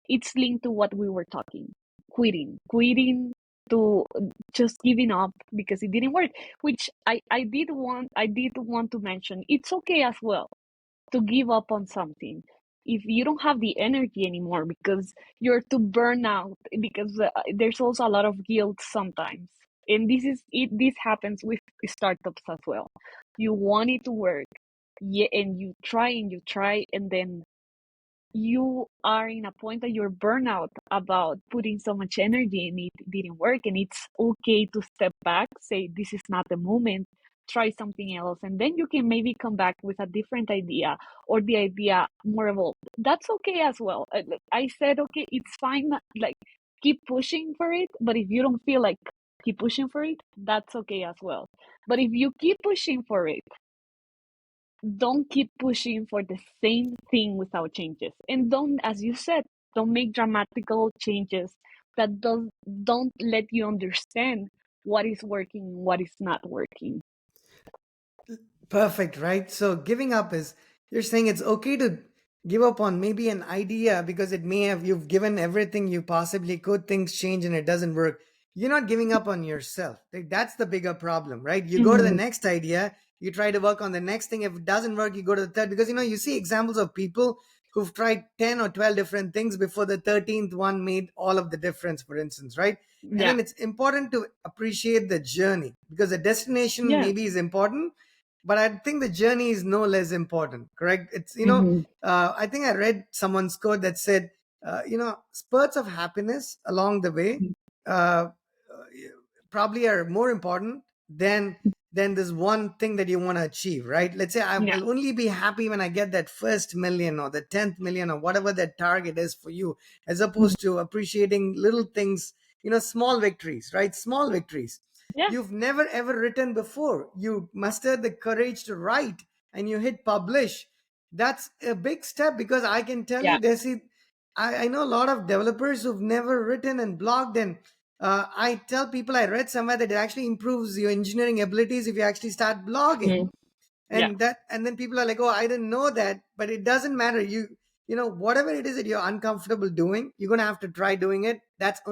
it's linked to what we were talking, quitting to just giving up because it didn't work, which I did want to mention. It's okay as well to give up on something if you don't have the energy anymore because you're too burnt out, because there's also a lot of guilt sometimes. And this happens with startups as well. You want it to work, yeah, and you try, and then you are in a point that you're burnout about putting so much energy and it didn't work. And it's okay to step back, say this is not the moment, try something else, and then you can maybe come back with a different idea or the idea more evolved. That's okay as well. I said okay, it's fine, like keep pushing for it, but if you don't feel like keep pushing for it, that's okay as well. But if you keep pushing for it, don't keep pushing for the same thing without changes, and don't, as you said, don't make dramatical changes that don't let you understand what is working, what is not working. Perfect, right? So giving up is, you're saying it's okay to give up on maybe an idea because it may have, you've given everything you possibly could, things change and it doesn't work. You're not giving up on yourself. Like, that's the bigger problem, right? You go to the Hmm. next idea, you try to work on the next thing. If it doesn't work, you go to the third, because you see examples of people who've tried 10 or 12 different things before the 13th one made all of the difference, for instance, right? And Yeah. then it's important to appreciate the journey, because the destination Yes. maybe is important, but I think the journey is no less important, correct? It's, Hmm. I think I read someone's quote that said, spurts of happiness along the way uh, probably are more important than this one thing that you want to achieve, right? Let's say Yeah. I'll only be happy when I get that first million or the 10th million or whatever that target is for you, as Mhm. opposed to appreciating little things, small victories, right? Small victories. Yeah. You've never ever written before. You mustered the courage to write and you hit publish. That's a big step, because I can tell Yeah. you, Desi, I know a lot of developers who've never written and blogged. And I tell people, I read somewhere that it actually improves your engineering abilities if you actually start blogging. Mhm. Yeah. And then people are like, oh, I didn't know that. But it doesn't matter. Whatever it is that you're uncomfortable doing, you're going to have to try doing it. That's the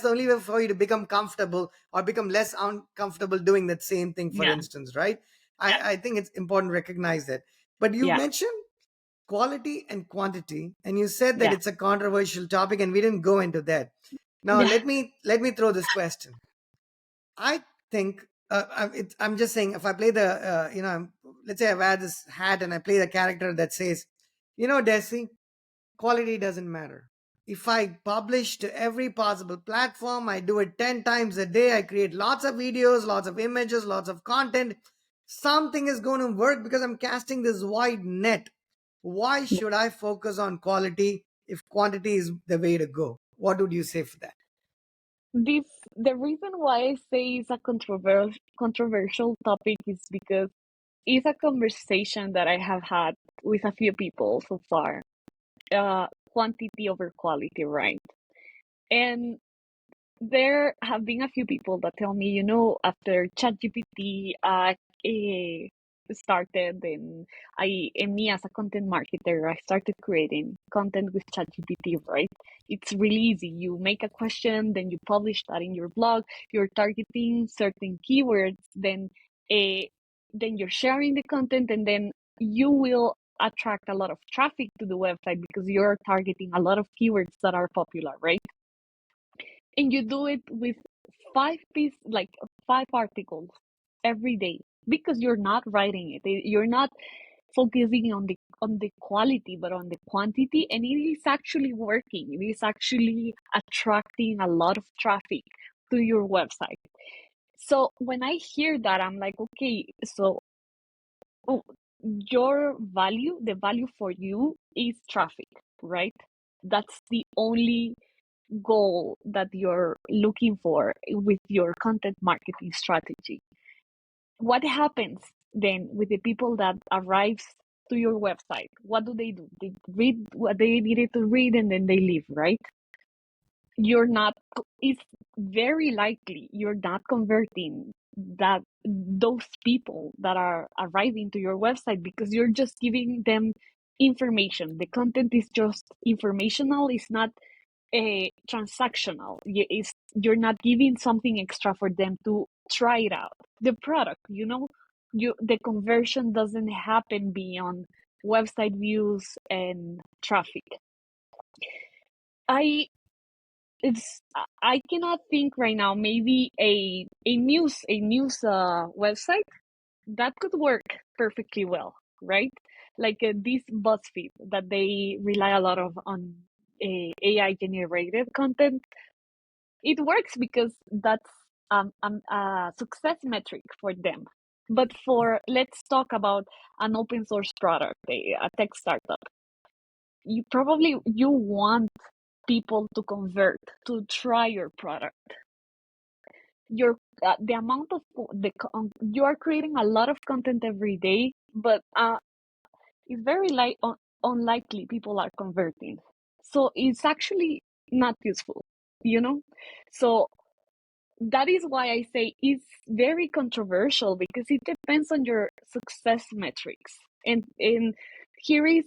only way for you to become comfortable or become less uncomfortable doing that same thing, for Yeah. instance, right? Yeah. I think it's important to recognize that. But you Yeah. mentioned quality and quantity, and you said that Yeah. it's a controversial topic, and we didn't go into that. Now Yeah. let me throw this question. I think I'm just saying, if I play the let's say I've had this hat and I play the character that says, Desi, quality doesn't matter. If I publish to every possible platform, I do it 10 times a day, I create lots of videos, lots of images, lots of content, something is going to work, because I'm casting this wide net. Why should I focus on quality if quantity is the way to go? What would you say for that? This the reason why I say it's a controversial topic is because it's a conversation that I have had with a few people so far. Quantity over quality, right? And there have been a few people that tell me, after ChatGPT started, and me as a content marketer, I started creating content with ChatGPT, right? It's really easy. You make a question, then you publish that in your blog. You're targeting certain keywords, uh, then you're sharing the content, and then you will attract a lot of traffic to the website because you're targeting a lot of keywords that are popular, right? And you do it with like 5 articles every day, because you're not writing it. You're not focusing on the quality, but on the quantity, and it is actually working. It is actually attracting a lot of traffic to your website. So when I hear that, I'm like, okay, so, oh, the value for you is traffic, right? That's the only goal that you're looking for with your content marketing strategy. What happens then with the people that arrives to your website? What do? They read what they needed to read, and then they leave, right? You're not, it's very likely you're not converting those people that are arriving to your website, because you're just giving them information. The content is just informational. It's not a transactional. You're not giving something extra for them to try it out. The product, the conversion doesn't happen beyond website views and traffic. I I cannot think right now. Maybe a news website that could work perfectly well, right? Like this BuzzFeed, that they rely a lot of on AI generated content. It works because that's a success metric for them. But let's talk about an open source product, a tech startup. You want people to convert, to try your product. Your The amount of you are creating a lot of content every day, but it's very unlikely people are converting. So it's actually not useful, you know. So that is why I say it's very controversial, because it depends on your success metrics. And here is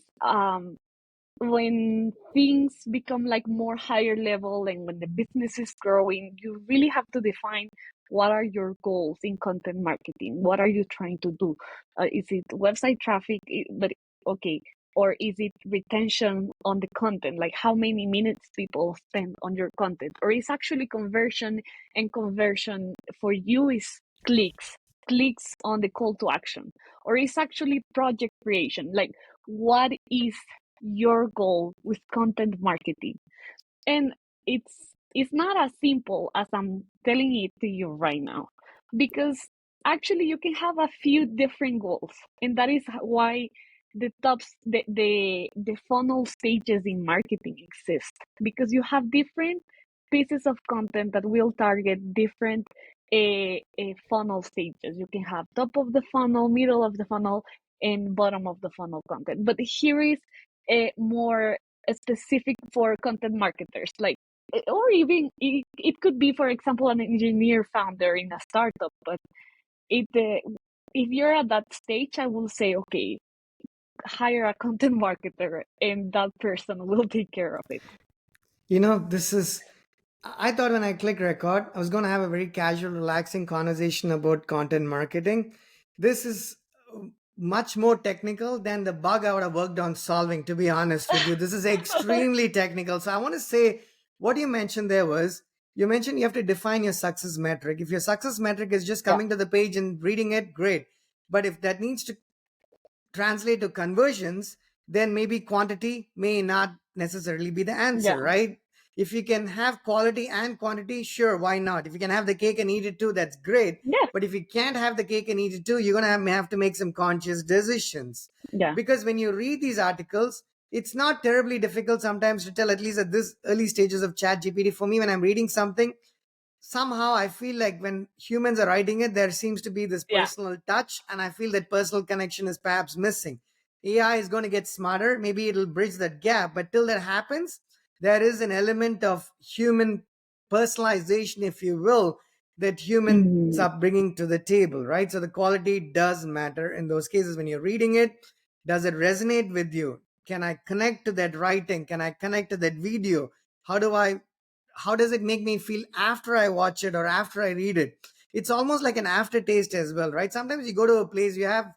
when things become like more higher level, and when the business is growing, you really have to define what are your goals in content marketing. What are you trying to do? Is it website traffic? But okay, or is it retention on the content, like how many minutes people spend on your content? Or is actually conversion, and conversion for you is clicks on the call to action? Or is actually project creation? Like, what is your goal with content marketing? And it's not as simple as I'm telling it to you right now, because actually you can have a few different goals, and that is why the funnel stages in marketing exist, because you have different pieces of content that will target different funnel stages. You can have top of the funnel, middle of the funnel, and bottom of the funnel content. But here is a more specific for content marketers, like, or even it could be, for example, an engineer founder in a startup. But it if you're at that stage, I will say, okay, hire a content marketer, and that person will take care of it. This is. I thought when I click record, I was going to have a very casual, relaxing conversation about content marketing. This is much more technical than the bug I would have worked on solving, to be honest with you. This is extremely technical. So I want to say what you mentioned there was you mentioned you have to define your success metric. If your success metric is just Yeah, coming to the page and reading it, great. But if that needs to translate to conversions, then maybe quantity may not necessarily be the answer, yeah, right? If you can have quality and quantity, sure, why not? If you can have the cake and eat it too, that's great. yeah, But if you can't have the cake and eat it too, you're going to have to make some conscious decisions. yeah. Because when you read these articles, it's not terribly difficult sometimes to tell, at least at this early stages of chat gpt. For me, when I'm reading something, somehow I feel like when humans are writing it, there seems to be this Yeah, personal touch, and I feel that personal connection is perhaps missing. AI is going to get smarter, maybe it'll bridge that gap, but till that happens, there is an element of human personalization, if you will, that humans mm, are bringing to the table, right? So the quality does matter in those cases. When you're reading it, does it resonate with you? Can I connect to that writing? Can I connect to that video? How do I how does it make me feel after I watch it or after I read it? It's almost like an aftertaste as well, right? Sometimes you go to a place, you have,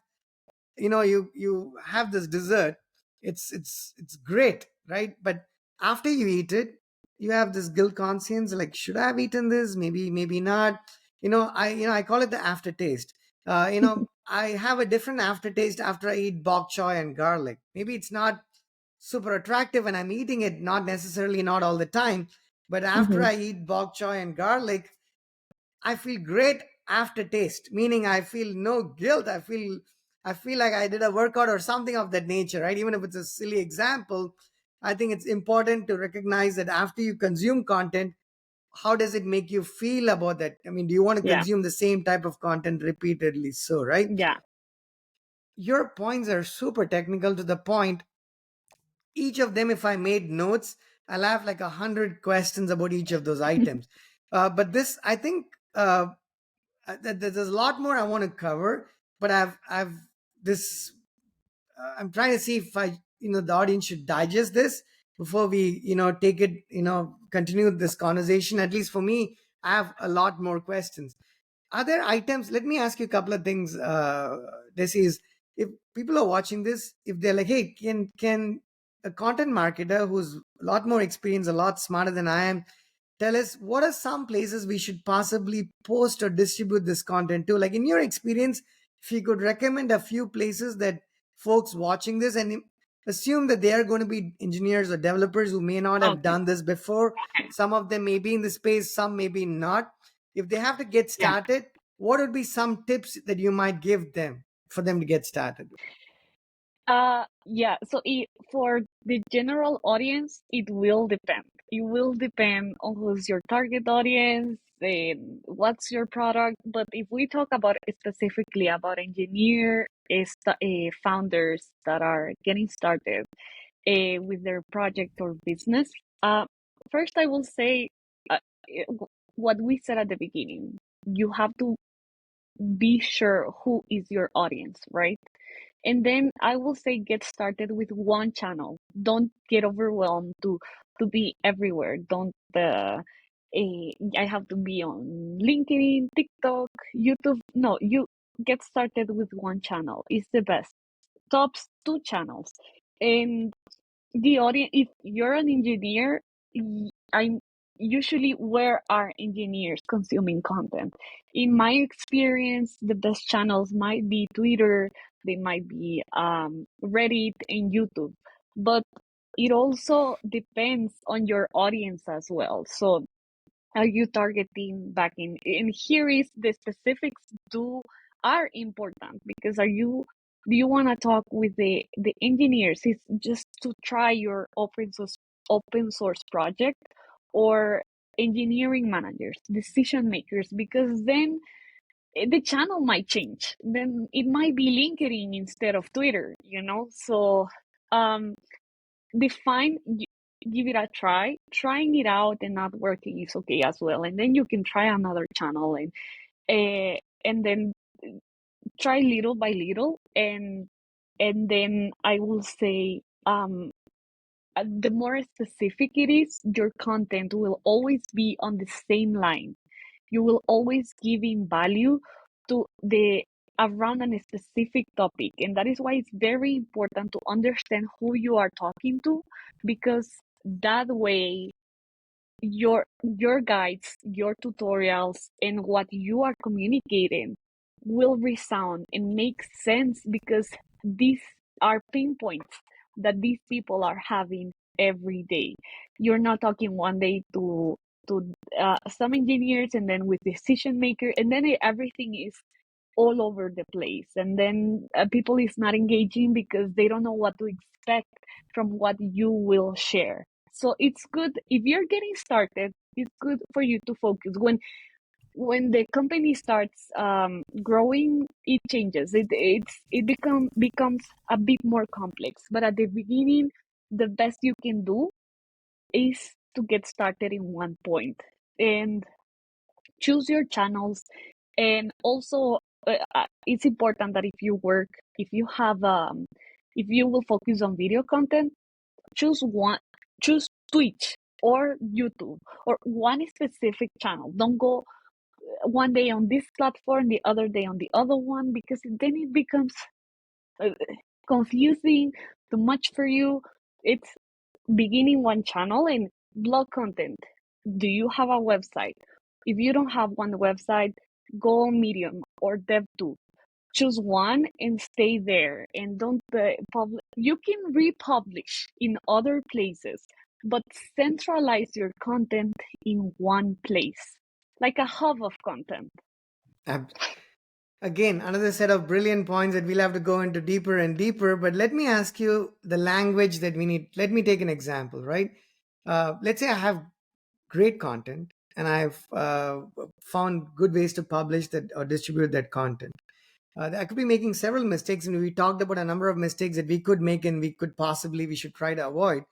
you have this dessert. It's great, right? But after you eat it, you have this guilt conscience, like, should I have eaten this? Maybe not. I call it the aftertaste. I have a different aftertaste after I eat bok choy and garlic. Maybe it's not super attractive and I'm eating it, not necessarily, not all the time. But after mm-hmm. I eat bok choy and garlic, I feel great aftertaste, meaning I feel no guilt. I feel like I did a workout or something of that nature, right? Even if it's a silly example, I think it's important to recognize that after you consume content, how does it make you feel about that? I mean, do you want to Yeah, consume the same type of content repeatedly? So, right? yeah, Your points are super technical to the point. Each of them, if I made notes, I'll have like 100 questions about each of those items. But this, I think, there's a lot more I want to cover. But I've this. I'm trying to see if the audience should digest this before we, take it, continue this conversation. At least for me, I have a lot more questions. Other items, let me ask you a couple of things. This is, if people are watching this, if they're like, hey, can a content marketer who's a lot more experienced, a lot smarter than I am, tell us what are some places we should possibly post or distribute this content to? Like, in your experience, if you could recommend a few places that folks watching this, and assume that they are going to be engineers or developers who may not have okay, done this before. Some of them may be in the space, some maybe not. If they have to get yeah. started, what would be some tips that you might give them for them to get started? Yeah. So for the general audience, it will depend. It will depend on who's your target audience and what's your product. But if we talk about specifically about founders that are getting started with their project or business, uh, first I will say, uh, what we said at the beginning. You have to be sure who is your audience, right? And then I will say get started with one channel. Don't get overwhelmed to be everywhere. Don't I have to be on LinkedIn, TikTok, YouTube. No, you get started with one channel. It's the best. Tops two channels. And the audience, if you're an engineer, I'm usually where are engineers consuming content? In my experience, the best channels might be Twitter, they might be Reddit and YouTube, but it also depends on your audience as well. So are you targeting back in? And here is the specifics do are important because are you do you want to talk with the engineers? It's just to try your open source project, or engineering managers, decision makers, because then the channel might change. Then it might be LinkedIn instead of Twitter, you know? So um define, give it a try. Trying it out and not working is okay as well, and then you can try another channel, and then try little by little, and then I will say, the more specific it is, your content will always be on the same line. You will always giving value to the around a specific topic, and that is why it's very important to understand who you are talking to, because that way your guides, your tutorials, and what you are communicating will resound and make sense, because these are pinpoints that these people are having every day. You're not talking one day to some engineers and then with decision maker, and then everything is all over the place, and then people is not engaging because they don't know what to expect from what you will share. So it's good if you're getting started. It's good for you to focus. When the company starts growing, it changes. It becomes a bit more complex. But at the beginning, the best you can do is to get started in one point and choose your channels. And also, it's important that if you have, if you will focus on video content, choose one, choose Twitch or YouTube or one specific channel. Don't go one day on this platform, the other day on the other one, because then it becomes uh, confusing, too much for you. It's beginning one channel and blog content. Do you have a website? If you don't have one website, go on Medium or Dev2. Choose one and stay there, and don't publish. You can republish in other places, but centralize your content in one place, like a hub of content. Ab- Again, another set of brilliant points that we'll have to go into deeper and deeper. But let me ask you the language that we need. Let me take an example, right? Let's say I have great content and I've found good ways to publish that or distribute that content. I could be making several mistakes, and we talked about a number of mistakes that we could make and we should try to avoid.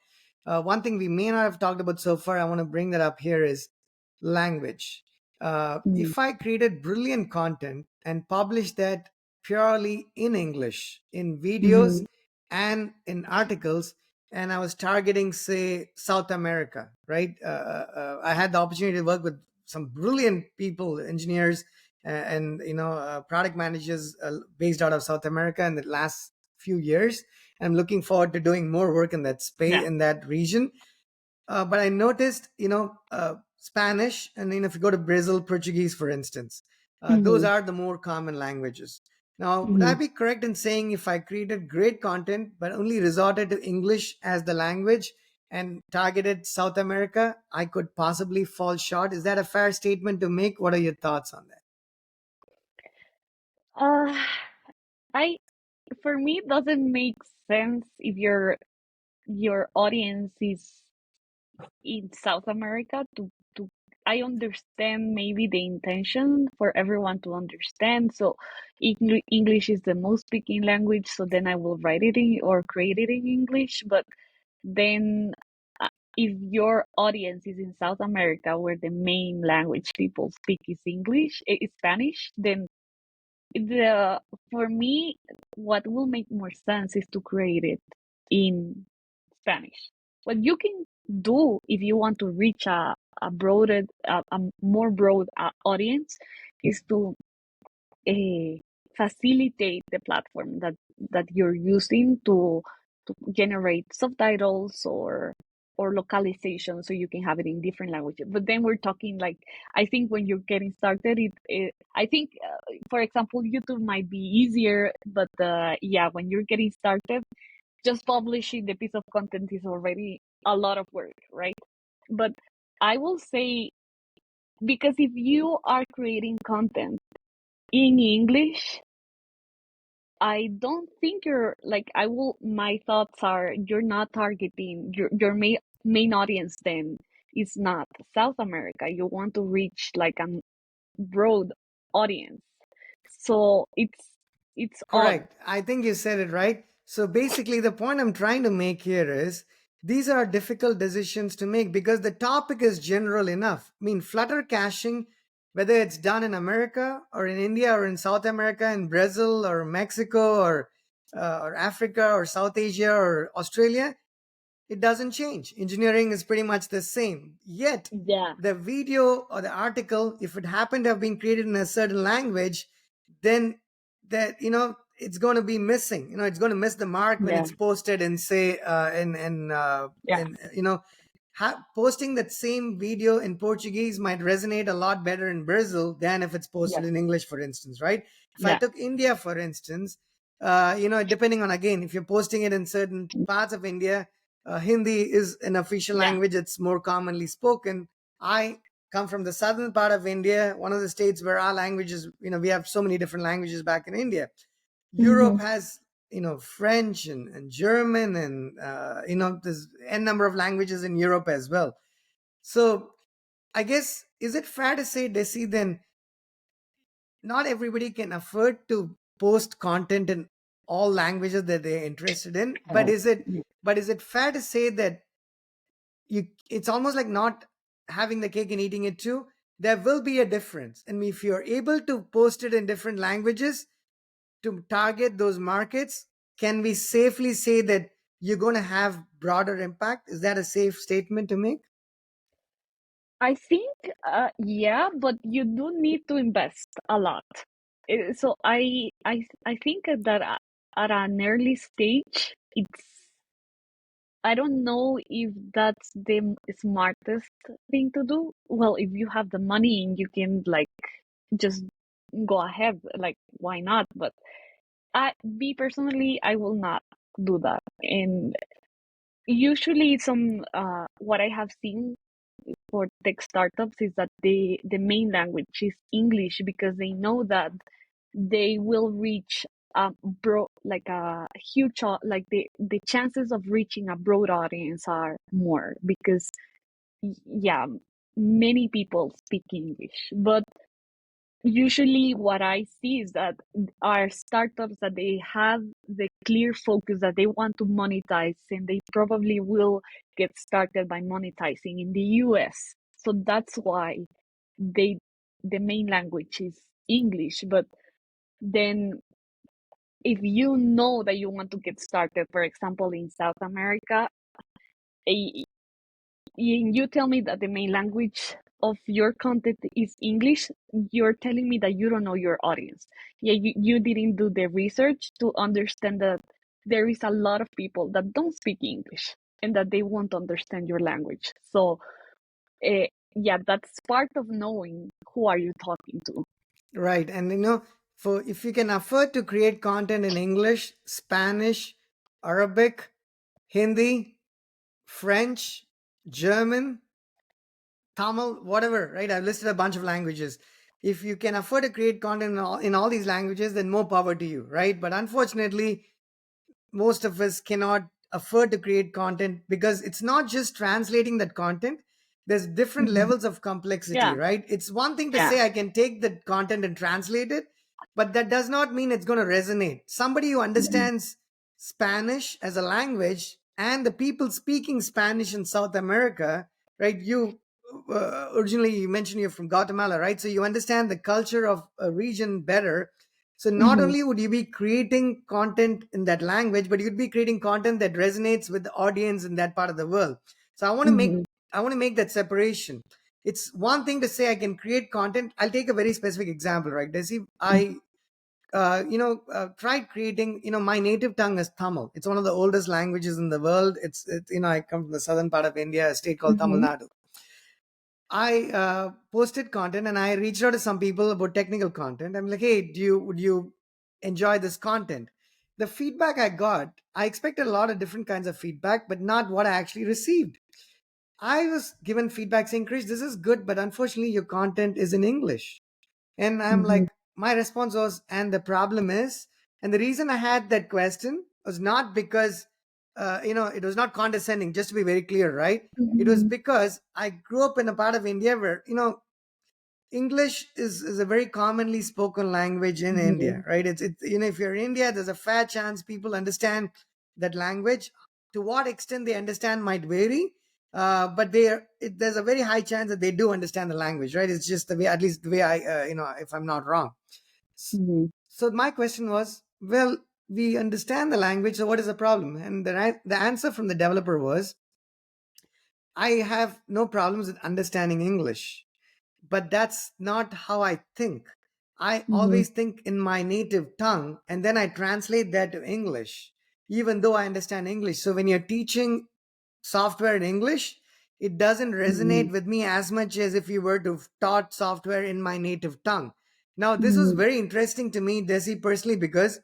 One thing we may not have talked about so far, I want to bring that up here, is language. Mm, If I created brilliant content and published that purely in English, in videos mhm, and in articles, and I was targeting, say, South America, right? I had the opportunity to work with some brilliant people, engineers, and product managers based out of South America in the last few years. I'm looking forward to doing more work in that space, yeah. in that region. But I noticed, Spanish, and if you go to Brazil, Portuguese, for instance, those Mhm, are the more common languages. Now, would I mhm. be correct in saying if I created great content but only resorted to English as the language and targeted South America, I could possibly fall short? Is that a fair statement to make? What are your thoughts on that? Uh, I For me, it doesn't make sense if your audience is in South America to I understand maybe the intention for everyone to understand. So English is the most speaking language, so then I will write it in or create it in English. But then if your audience is in South America, where the main language people speak is English, is Spanish, then the for me, what will make more sense is to create it in Spanish. What you can do if you want to reach a broader, a more broad audience, is to uh, facilitate the platform that you're using to generate subtitles or localization so you can have it in different languages. But then we're talking like, I think when you're getting started, I think, for example, YouTube might be easier, but yeah, when you're getting started, just publishing the piece of content is already a lot of work, right? But I will say, because if you are creating content in English, I don't think you're like, my thoughts are, you're not targeting your main audience then is not South America. You want to reach like a broad audience. So it's odd. Correct. I think you said it right. So basically, the point I'm trying to make here is these are difficult decisions to make because the topic is general enough. I mean, Flutter caching, whether it's done in America or in India or in South America, in Brazil or Mexico or Africa or South Asia or Australia, it doesn't change. Engineering is pretty much the same. Yet, Yeah, the video or the article, if it happened to have been created in a certain language, then that it's going to be missing. It's going to miss the mark when yeah, it's posted in, say, yeah, in posting that same video in Portuguese might resonate a lot better in Brazil than if it's posted yes, in English, for instance, right? If I yeah, took India, for instance, depending on, again, if you're posting it in certain parts of India, Hindi is an official yeah. language. It's more commonly spoken. I come from the southern part of India, one of the states where our languages, we have so many different languages back in India. Europe Hmm. has, French and German and, there's n number of languages in Europe as well. So I guess, is it fair to say, Desi, then not everybody can afford to post content in all languages that they're interested in, but is it fair to say that it's almost like not having the cake and eating it too? There will be a difference, and if you're able to post it in different languages to target those markets, can we safely say that you're going to have broader impact? Is that a safe statement to make? I think, yeah, but you do need to invest a lot. So I think that at an early stage, I don't know if that's the smartest thing to do. Well, if you have the money and you can like just go ahead, like why not? But me personally, I will not do that. And usually, what I have seen for tech startups is that the main language is English because they know that they will reach a like a like the chances of reaching a broad audience are more because yeah, many people speak English. But usually what I see is that are startups that they have the clear focus that they want to monetize, and they probably will get started by monetizing in the US. So that's why they the main language is English. But then if you know that you want to get started, for example, in South America, eh, you tell me that the main language of your content is English, you're telling me that you don't know your audience. Yeah, you didn't do the research to understand that there is a lot of people that don't speak English and that they won't understand your language. So, yeah, that's part of knowing who are you talking to. Right. And for if you can afford to create content in English, Spanish, Arabic, Hindi, French, German, Tamil, whatever, right? I've listed a bunch of languages. If you can afford to create content in all these languages, then more power to you, right? But unfortunately, most of us cannot afford to create content because it's not just translating that content. There's different Mhm. levels of complexity, Yeah, right? It's one thing to yeah, say I can take the content and translate it, but that does not mean it's going to resonate. Somebody who mhm, understands Spanish as a language and the people speaking Spanish in South America, right? You originally you mentioned you're from Guatemala, right? So you understand the culture of a region better. So not Mhm. only would you be creating content in that language, but you'd be creating content that resonates with the audience in that part of the world. So Mhm. I want to make that separation. It's one thing to say I can create content. I'll take a very specific example, right? Desi, tried creating, my native tongue is Tamil. It's one of the oldest languages in the world. I come from the southern part of India, a state called Tamil Mhm. Nadu. I posted content and I reached out to some people about technical content. I'm like, hey, would you enjoy this content? The feedback I got, I expected a lot of different kinds of feedback, but not what I actually received. I was given feedback saying, Krish, this is good, but unfortunately your content is in English. And I'm Mhm. like, my response was, and the problem is, and the reason I had that question was not because, it was not condescending, just to be very clear, right? It was Mhm. because I grew up in a part of India where, English is a very commonly spoken language in India, Mhm. right? If you're in India, there's a fair chance people understand that language. To what extent they understand might vary, but there's a very high chance that they do understand the language, right? It's just the way, at least the way if I'm not wrong. S- Mhm. So my question was, well, we understand the language, so what is the problem? And the answer from the developer was, I have no problems with understanding English, but that's not how I think. I Mhm. always think in my native tongue and then I translate that to English, even though I understand English. So when you're teaching software in English, it doesn't resonate Mhm. with me as much as if you were to have taught software in my native tongue. Now, this was Mhm. very interesting to me, Desi, personally, because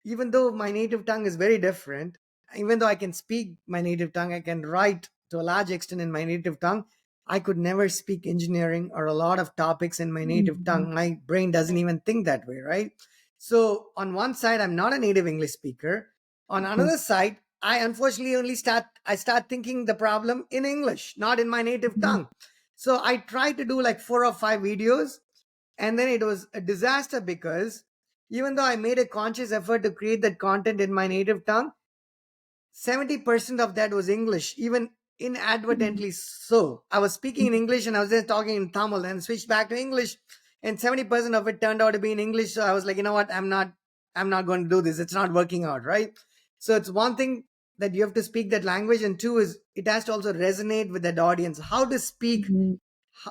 even though my native tongue is very different, even though I can speak my native tongue, I can write to a large extent in my native tongue, I could never speak engineering or a lot of topics in my native Mhm. tongue. My brain doesn't even think that way, right? So on one side, I'm not a native English speaker. On Mhm. another side, I unfortunately I start thinking the problem in English, not in my native Mhm. tongue. So I tried to do like 4 or 5 videos, and then it was a disaster because even though I made a conscious effort to create that content in my native tongue, 70% of that was English, even Mhm. inadvertently so. I was speaking in English and I was just talking in Tamil and switched back to English, and 70% of it turned out to be in English. So I was like, you know what, I'm not going to do this. It's not working out, right? So it's one thing that you have to speak that language, and two is it has to also resonate with that audience. How to speak, Mhm.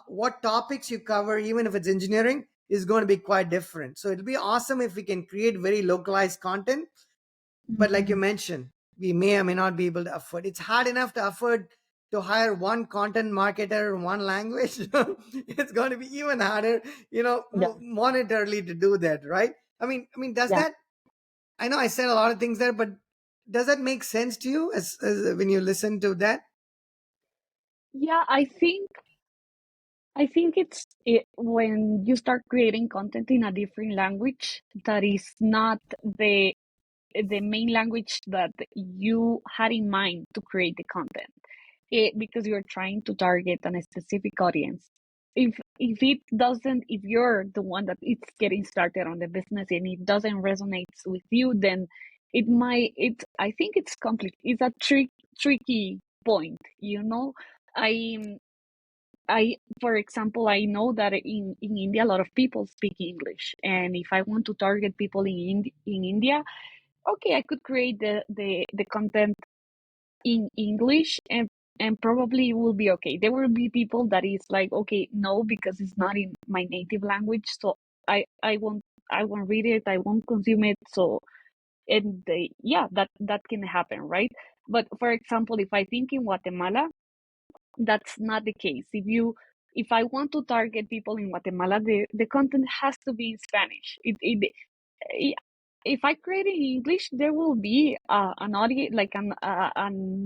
what topics you cover, even if it's engineering, is going to be quite different. So it'll be awesome if we can create very localized content, but like you Mhm. mentioned, we may or may not be able to afford. It's hard enough to afford to hire one content marketer in one language. It's going to be even harder, Yeah. monetarily to do that, right? I mean, does Yeah. that? I know I said a lot of things there, but does that make sense to you as when you listen to that? Yeah, I think when you start creating content in a different language that is not the main language that you had in mind to create the content, because you're trying to target a specific audience. If you're the one that it's getting started on the business and it doesn't resonate with you, then I think it's complicated. It's a tricky point, you know. I for example, I know that in India, a lot of people speak English. And if I want to target people in India, okay, I could create the content in English, and probably it will be okay. There will be people that is like, okay, no, because it's not in my native language. So I won't read it. I won't consume it. So, yeah, that can happen, right? But for example, if I think in Guatemala, that's not the case. If I want to target people in Guatemala, the content has to be in Spanish. If I create in English, there will be an audience, like an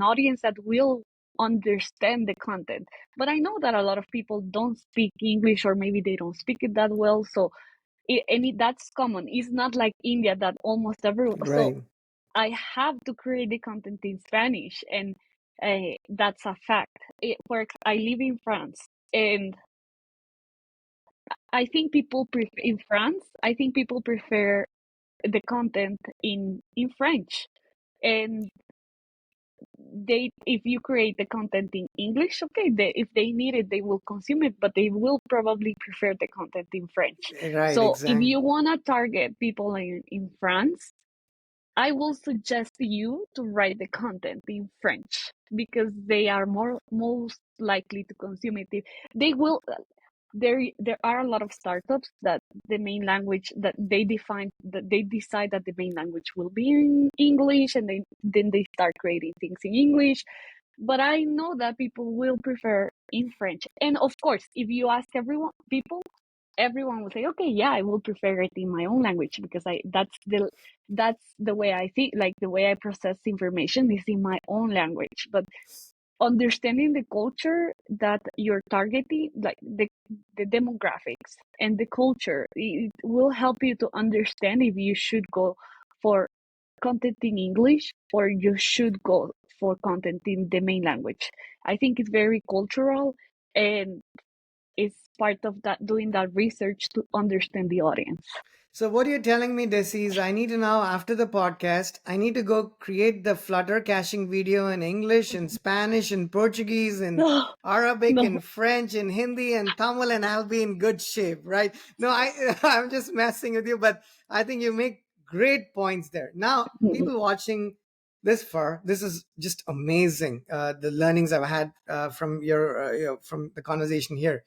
audience that will understand the content. But I know that a lot of people don't speak English, or maybe they don't speak it that well. So that's common. It's not like India that almost everyone. So Right. I have to create the content in Spanish, and that's a fact. I live in France, and in France. I think people prefer the content in French, and they, if you create the content in English, okay, if they need it, they will consume it, but they will probably prefer the content in French. Right, So if you exactly. want to target people in France, I will suggest you to write the content in French because they are most likely to consume it. They will. There are a lot of startups that the main language that they define, that they decide that the main language will be in English, and they start creating things in English. But I know that people will prefer in French. And of course, if you ask everyone will say, okay, yeah, I will prefer it in my own language because I that's the way I think, like the way I process information is in my own language. But understanding the culture that you're targeting, like the demographics and the culture, it will help you to understand if you should go for content in English or you should go for content in the main language. I think it's very cultural, and it's part of that, doing that research to understand the audience. So what you're telling me, Desi, is I need to now, after the podcast, I need to go create the Flutter caching video in English and Spanish and Portuguese and No, Arabic no. and French and Hindi and Tamil, and I'll be in good shape, right? No, I'm just messing with you, but I think you make great points there. Now, Mm-mm. people watching this far, this is just amazing. The learnings I've had from from the conversation here.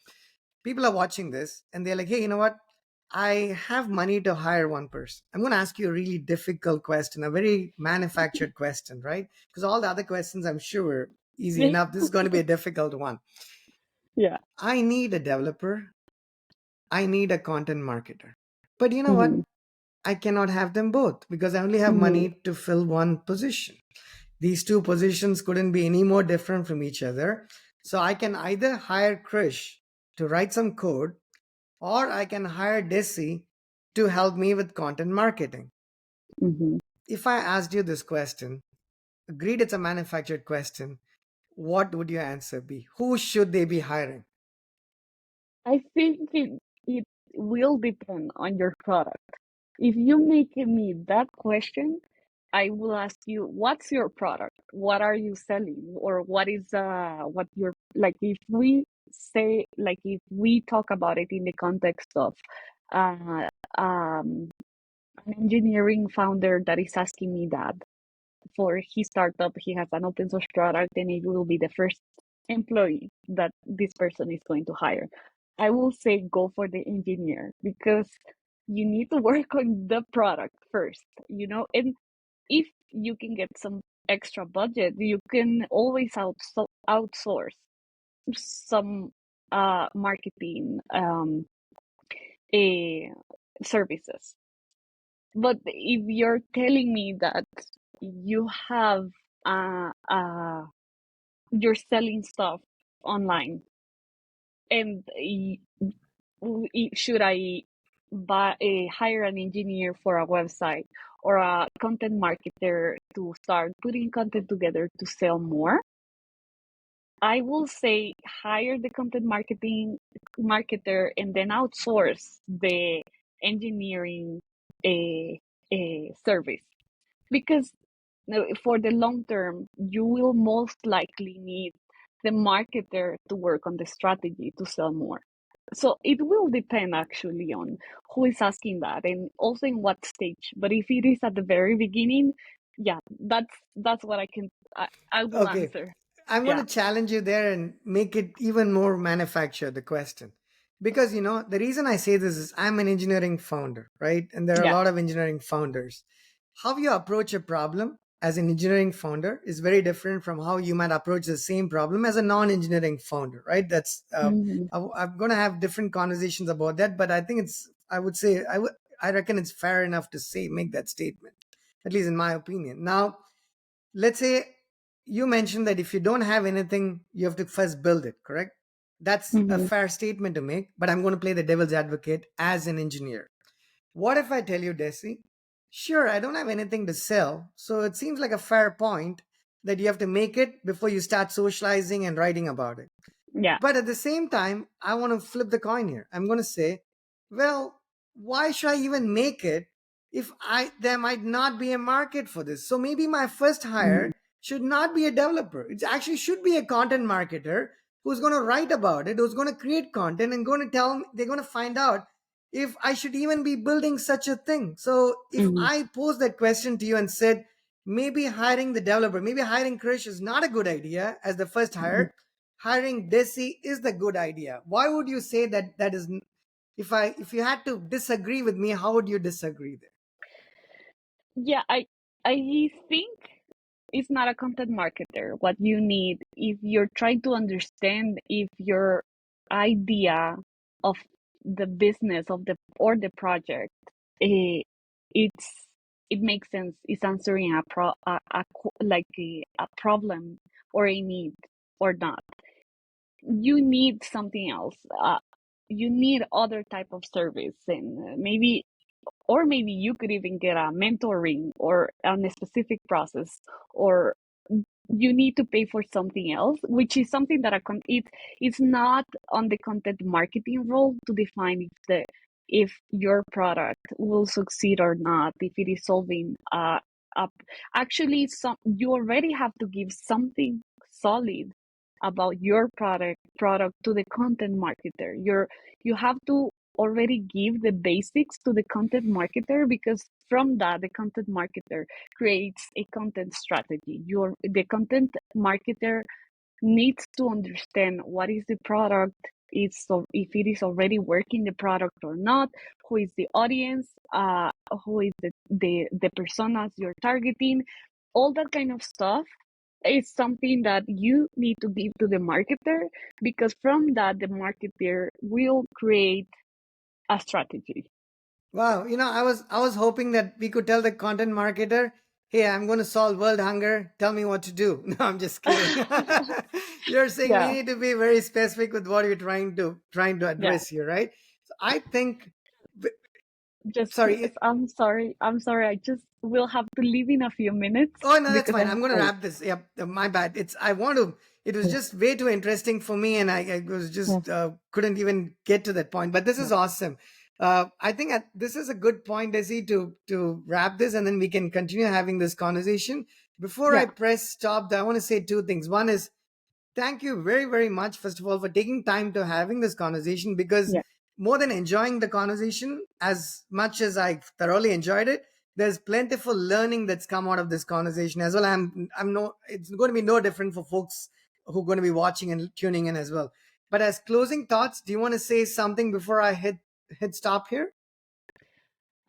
People are watching this and they're like, hey, you know what? I have money to hire one person. I'm going to ask you a really difficult question, a very manufactured question, right? Because all the other questions, I'm sure, were easy enough. This is going to be a difficult one. Yeah. I need a developer. I need a content marketer. But you know what? Hmm. I cannot have them both because I only have Hmm. money to fill one position. These two positions couldn't be any more different from each other. So I can either hire Krish to write some code, or I can hire Desi to help me with content marketing. Hmm. If I asked you this question, agreed it's a manufactured question, what would your answer be? Who should they be hiring? I think it will depend on your product. If you make me that question, I will ask you, what's your product? What are you selling? Or what is what you're like, if we say, like, if we talk about it in the context of uh um an engineering founder that is asking me that for his startup, he has an open source product and it will be the first employee that this person is going to hire. I will say go for the engineer because you need to work on the product first, and if you can get some extra budget, you can always outsource some marketing eh, services. But if you're telling me that you have you're selling stuff online, and should I hire an engineer for a website or a content marketer to start putting content together to sell more? I will say hire the content marketing marketer and then outsource the engineering a service, because for the long term you will most likely need the marketer to work on the strategy to sell more. So it will depend actually on who is asking that and also in what stage. But if it is at the very beginning, yeah, that's what I will Okay, answer. I'm going Yeah. to challenge you there and make it even more manufactured, the question. Because, the reason I say this is I'm an engineering founder, right? And there are a Yeah. lot of engineering founders. How you approach a problem as an engineering founder is very different from how you might approach the same problem as a non-engineering founder, right? Hmm. I'm going to have different conversations about that, but I think I would say, I reckon it's fair enough to say, make that statement, at least in my opinion. Now, let's say you mentioned that if you don't have anything, you have to first build it, correct? That's a Hmm. fair statement to make, but I'm going to play the devil's advocate as an engineer. What if I tell you, Desi, sure, I don't have anything to sell, so it seems like a fair point that you have to make it before you start socializing and writing about it. Yeah. But at the same time, I want to flip the coin here. I'm going to say, well, why should I even make it if there might not be a market for this? So maybe my first Hmm. hire should not be a developer. It actually should be a content marketer who's going to write about it, who's going to create content and going to tell them, they're going to find out if I should even be building such a thing. So if Mhm. I posed that question to you and said, maybe hiring the developer, maybe hiring Krish is not a good idea as the first Mhm. hire, hiring Desi is the good idea. Why would you say that that is, if you had to disagree with me, how would you disagree there? Yeah, I think it's not a content marketer. What you need, if you're trying to understand if your idea of the business of the or the project, eh, it's it makes sense. It's answering like a problem or a need or not. You need something else. You need other type of service, and maybe you could even get a mentoring or on a specific process, or you need to pay for something else, which is something that it's not on the content marketing role to define if your product will succeed or not, if it is solving up actually some you already have to give something solid about your product to the content marketer. You have to already give the basics to the content marketer, because from that the content marketer creates a content strategy. The content marketer needs to understand what is the product, so if it is already working the product or not, who is the audience, who is the personas you're targeting, all that kind of stuff is something that you need to give to the marketer, because from that the marketer will create a strategy. Wow, I was hoping that we could tell the content marketer, "Hey, I'm going to solve world hunger. Tell me what to do." No, I'm just kidding. You're saying we Yeah, need to be very specific with what you're trying to yeah. address here, right? So I think, Just please, sorry. I'm sorry. I just will have to leave in a few minutes Oh no, that's because fine. I I'm have going to to. wrap this. Yep, my bad. It's I want to. It was Yeah, just way too interesting for me, and I was yeah, just couldn't even get to that point. But this yeah, is awesome. I think this is a good point, Desi, to wrap this, and then we can continue having this conversation. Before I yeah, press stop, I want to say two things. One is, thank you very, very much, first of all, for taking time to having this conversation, because yeah. more than enjoying the conversation, as much as I thoroughly enjoyed it, there's plentiful learning that's come out of this conversation as well. I'm no, it's going to be no different for folks who are going to be watching and tuning in as well. But as closing thoughts, do you want to say something before I hit stop here?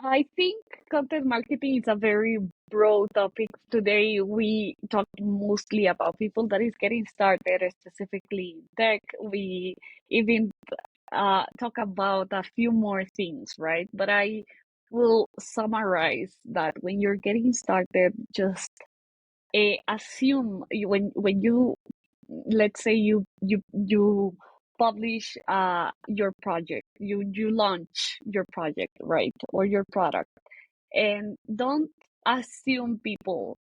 I think content marketing is a very broad topic. Today we talked mostly about people that is getting started, specifically in tech. We even talk about a few more things, right? But I will summarize that when you're getting started, just assume when you, let's say you publish your project, you launch your project, right, or your product, and don't assume people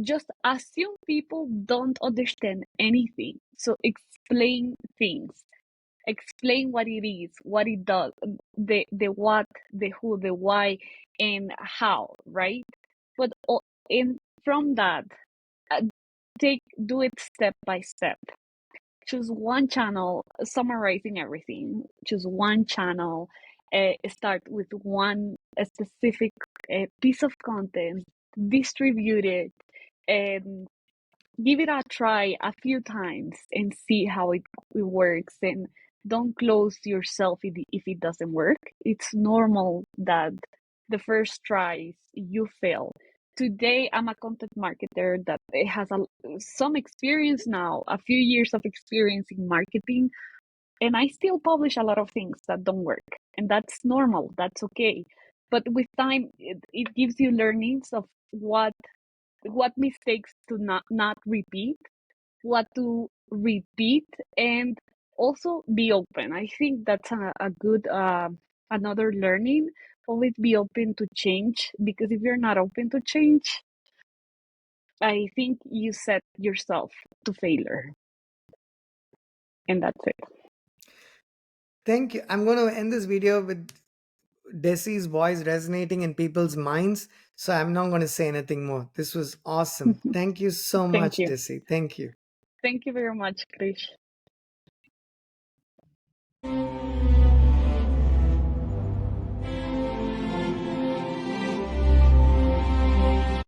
just assume people don't understand anything. So things explain what it is, what it does, the what, the who, the why, and how, right? But in from that, uh, take do it step by step. Choose one channel, summarizing everything. Choose one channel. Start with one specific piece of content. Distribute it, and give it a try a few times and see how it works. And don't close yourself if it doesn't work. It's normal that the first tries you fail. Today I'm a content marketer that has some experience now, a few years of experience in marketing, and I still publish a lot of things that don't work, and that's normal, that's okay. But with time it gives you learnings of what mistakes to not repeat, what to repeat, and also be open. I think that's a good another learning. Always be open to change, because if you're not open to change, I think you set yourself to failure. And that's it. Thank you. I'm going to end this video with Desi's voice resonating in people's minds. So I'm not going to say anything more. This was awesome. Thank you so Thank much, you. Desi. Thank you. Thank you very much, Krish.